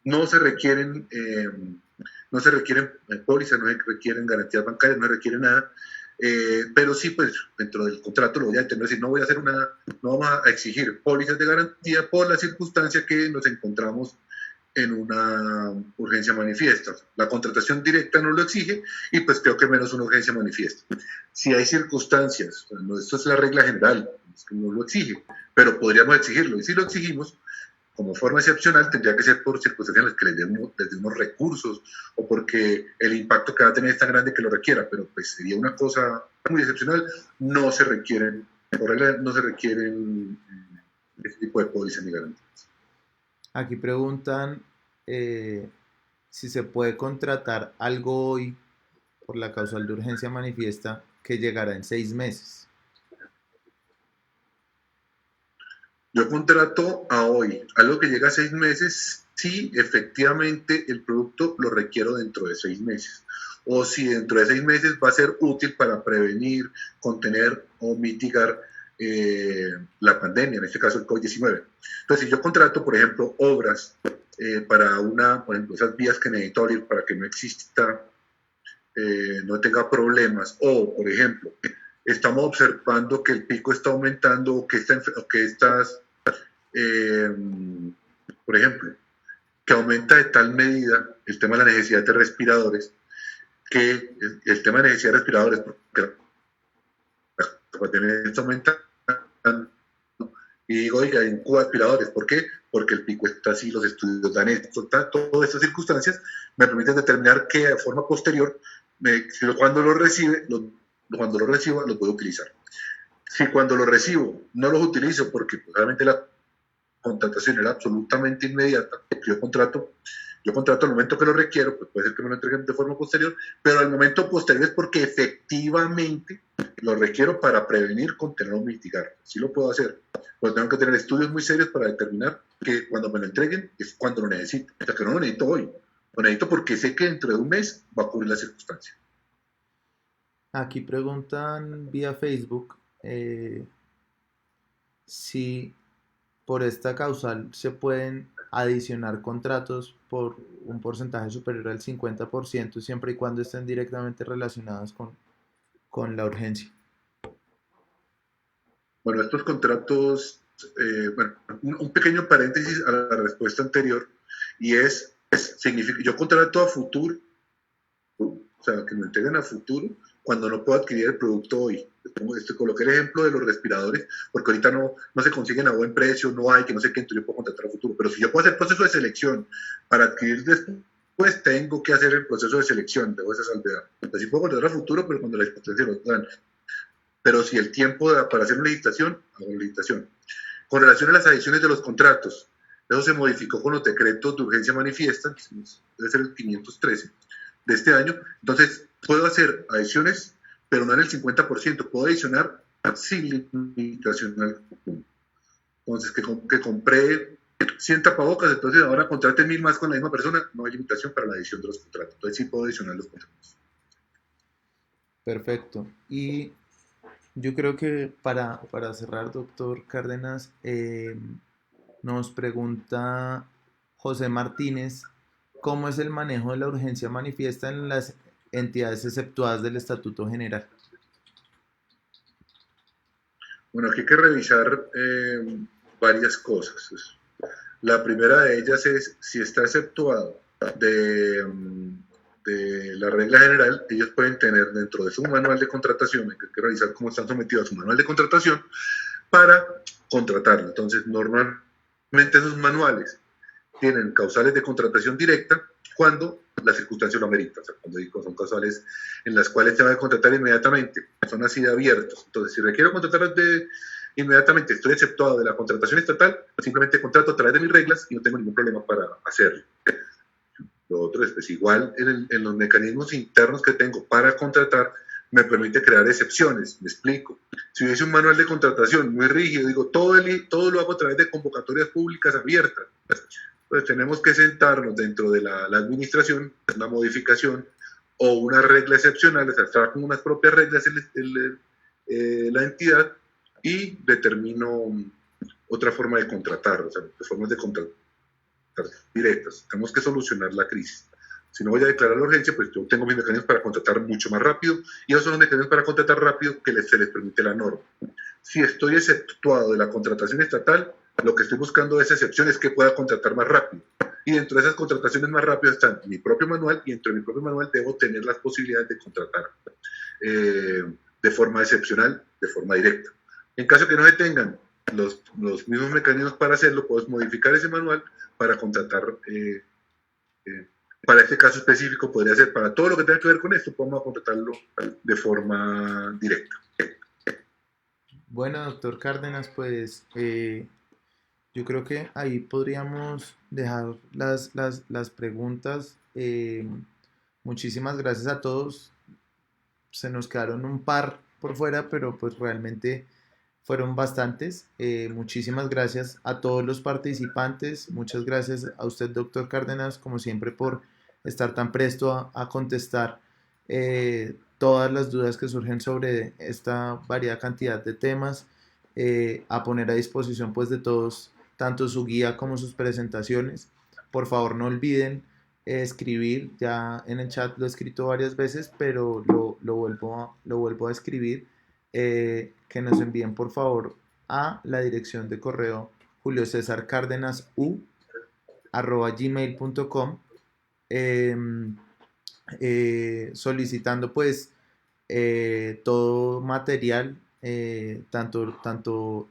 No se requieren No se requieren pólizas, no se requieren garantías bancarias, no se requiere nada. Pero sí, pues dentro del contrato lo voy a entender, es decir, no voy a hacer no vamos a exigir pólizas de garantía por la circunstancia que nos encontramos en una urgencia manifiesta. La contratación directa no lo exige y pues creo que menos una urgencia manifiesta. Si hay circunstancias, no, esto es la regla general, es que no lo exige, pero podríamos exigirlo y si lo exigimos, como forma excepcional, tendría que ser por circunstancias en las que les demos recursos o porque el impacto que va a tener es tan grande que lo requiera, pero pues sería una cosa muy excepcional, no se requieren, por regla, no se requieren este tipo de pólizas ni garantías. Aquí preguntan si se puede contratar algo hoy por la causal de urgencia manifiesta que llegará en 6 meses. Yo contrato a hoy, algo que llega a 6 meses, si efectivamente el producto lo requiero dentro de 6 meses. O si dentro de 6 meses va a ser útil para prevenir, contener o mitigar la pandemia, en este caso el COVID-19. Entonces, si yo contrato, por ejemplo, obras para por ejemplo, esas vías que necesito abrir para que no exista, no tenga problemas, o, por ejemplo, estamos observando que el pico está aumentando o que estas, por ejemplo, que aumenta de tal medida el tema de la necesidad de respiradores, que el tema de necesidad de respiradores, porque la pandemia está aumentando, y digo, oiga, en Cuba aspiradores, ¿por qué? Porque el pico está así, los estudios dan esto, todas estas circunstancias me permiten determinar que de forma posterior, cuando lo reciba, los puedo utilizar. Si cuando lo recibo no los utilizo porque pues, realmente la contratación era absolutamente inmediata, yo contrato al momento que lo requiero, pues puede ser que me lo entreguen de forma posterior, pero al momento posterior es porque efectivamente lo requiero para prevenir, contener o mitigar. Sí lo puedo hacer, pero tengo que tener estudios muy serios para determinar que cuando me lo entreguen es cuando lo necesito. O sea, que no lo necesito hoy, lo necesito porque sé que dentro de un mes va a ocurrir la circunstancia. Aquí preguntan vía Facebook si por esta causal se pueden adicionar contratos por un porcentaje superior al 50% siempre y cuando estén directamente relacionados con la urgencia. Bueno, estos contratos, bueno, un pequeño paréntesis a la respuesta anterior, y significa, yo contrato a futuro, o sea, que me entreguen a futuro cuando no puedo adquirir el producto hoy. Coloqué el ejemplo de los respiradores, porque ahorita no se consiguen a buen precio, no hay, que no sé qué, entonces yo puedo contratar a futuro. Pero si yo puedo hacer proceso de selección para adquirir después, tengo que hacer el proceso de selección, debo esa salvedad. Así puedo contratar a futuro, pero cuando la circunstancia lo dan. Pero si el tiempo para hacer una licitación, hago una licitación. Con relación a las adiciones de los contratos, eso se modificó con los decretos de urgencia manifiesta, debe ser el 513 de este año. Entonces, puedo hacer adiciones, pero no en el 50%, puedo adicionar sin limitación alguna. Entonces, que compré 100 tapabocas, entonces ahora contrate 1000 más con la misma persona, no hay limitación para la adición de los contratos. Entonces, sí puedo adicionar los contratos. Perfecto. Y yo creo que para cerrar, doctor Cárdenas, nos pregunta José Martínez, ¿cómo es el manejo de la urgencia manifiesta en las entidades exceptuadas del Estatuto General? Bueno, aquí hay que revisar varias cosas. La primera de ellas es si está exceptuado de la regla general, ellos pueden tener dentro de su manual de contratación, hay que revisar cómo están sometidos a su manual de contratación para contratarlo. Entonces, normalmente esos manuales tienen causales de contratación directa cuando la circunstancia lo amerita, o sea, cuando digo, son causales en las cuales se va a contratar inmediatamente, son así de abiertos. Entonces, si requiero contratar inmediatamente, estoy exceptuado de la contratación estatal, simplemente contrato a través de mis reglas y no tengo ningún problema para hacerlo. Lo otro es, pues igual en los mecanismos internos que tengo para contratar, me permite crear excepciones, me explico. Si hubiese un manual de contratación muy rígido, digo, todo lo hago a través de convocatorias públicas abiertas, pues tenemos que sentarnos dentro de la administración, una modificación o una regla excepcional, o sea, trabajo con unas propias reglas la entidad y determino otra forma de contratar, o sea, formas de contratar directas. Tenemos que solucionar la crisis. Si no voy a declarar la urgencia, pues yo tengo mis mecanismos para contratar mucho más rápido, y esos son los mecanismos para contratar rápido que se les permite la norma. Si estoy exceptuado de la contratación estatal, lo que estoy buscando es excepciones que pueda contratar más rápido. Y dentro de esas contrataciones más rápidas están mi propio manual, y dentro de mi propio manual debo tener las posibilidades de contratar de forma excepcional, de forma directa. En caso que no se tengan los mismos mecanismos para hacerlo, puedo modificar ese manual para contratar, para este caso específico podría ser para todo lo que tenga que ver con esto, podemos contratarlo de forma directa. Bueno, doctor Cárdenas, pues yo creo que ahí podríamos dejar las preguntas. Muchísimas gracias a todos. Se nos quedaron un par por fuera, pero pues realmente fueron bastantes. Muchísimas gracias a todos los participantes. Muchas gracias a usted, doctor Cárdenas, como siempre, por estar tan presto a contestar todas las dudas que surgen sobre esta variada cantidad de temas, a poner a disposición pues de todos, tanto su guía como sus presentaciones. Por favor, no olviden escribir, ya en el chat lo he escrito varias veces, pero lo vuelvo a escribir, que nos envíen por favor a la dirección de correo juliocesarcardenasu@gmail.com, eh, solicitando pues todo material, tanto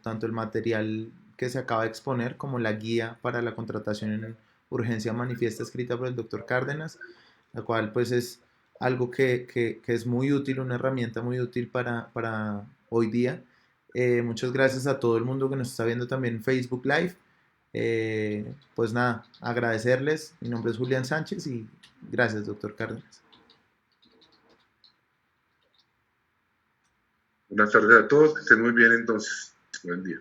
el material que se acaba de exponer como la guía para la contratación en urgencia manifiesta escrita por el doctor Cárdenas, la cual pues es algo que es muy útil, una herramienta muy útil para hoy día. Muchas gracias a todo el mundo que nos está viendo también en Facebook Live. Pues nada, agradecerles. Mi nombre es Julián Sánchez y gracias, doctor Cárdenas. Buenas tardes a todos, que estén muy bien entonces. Buen día.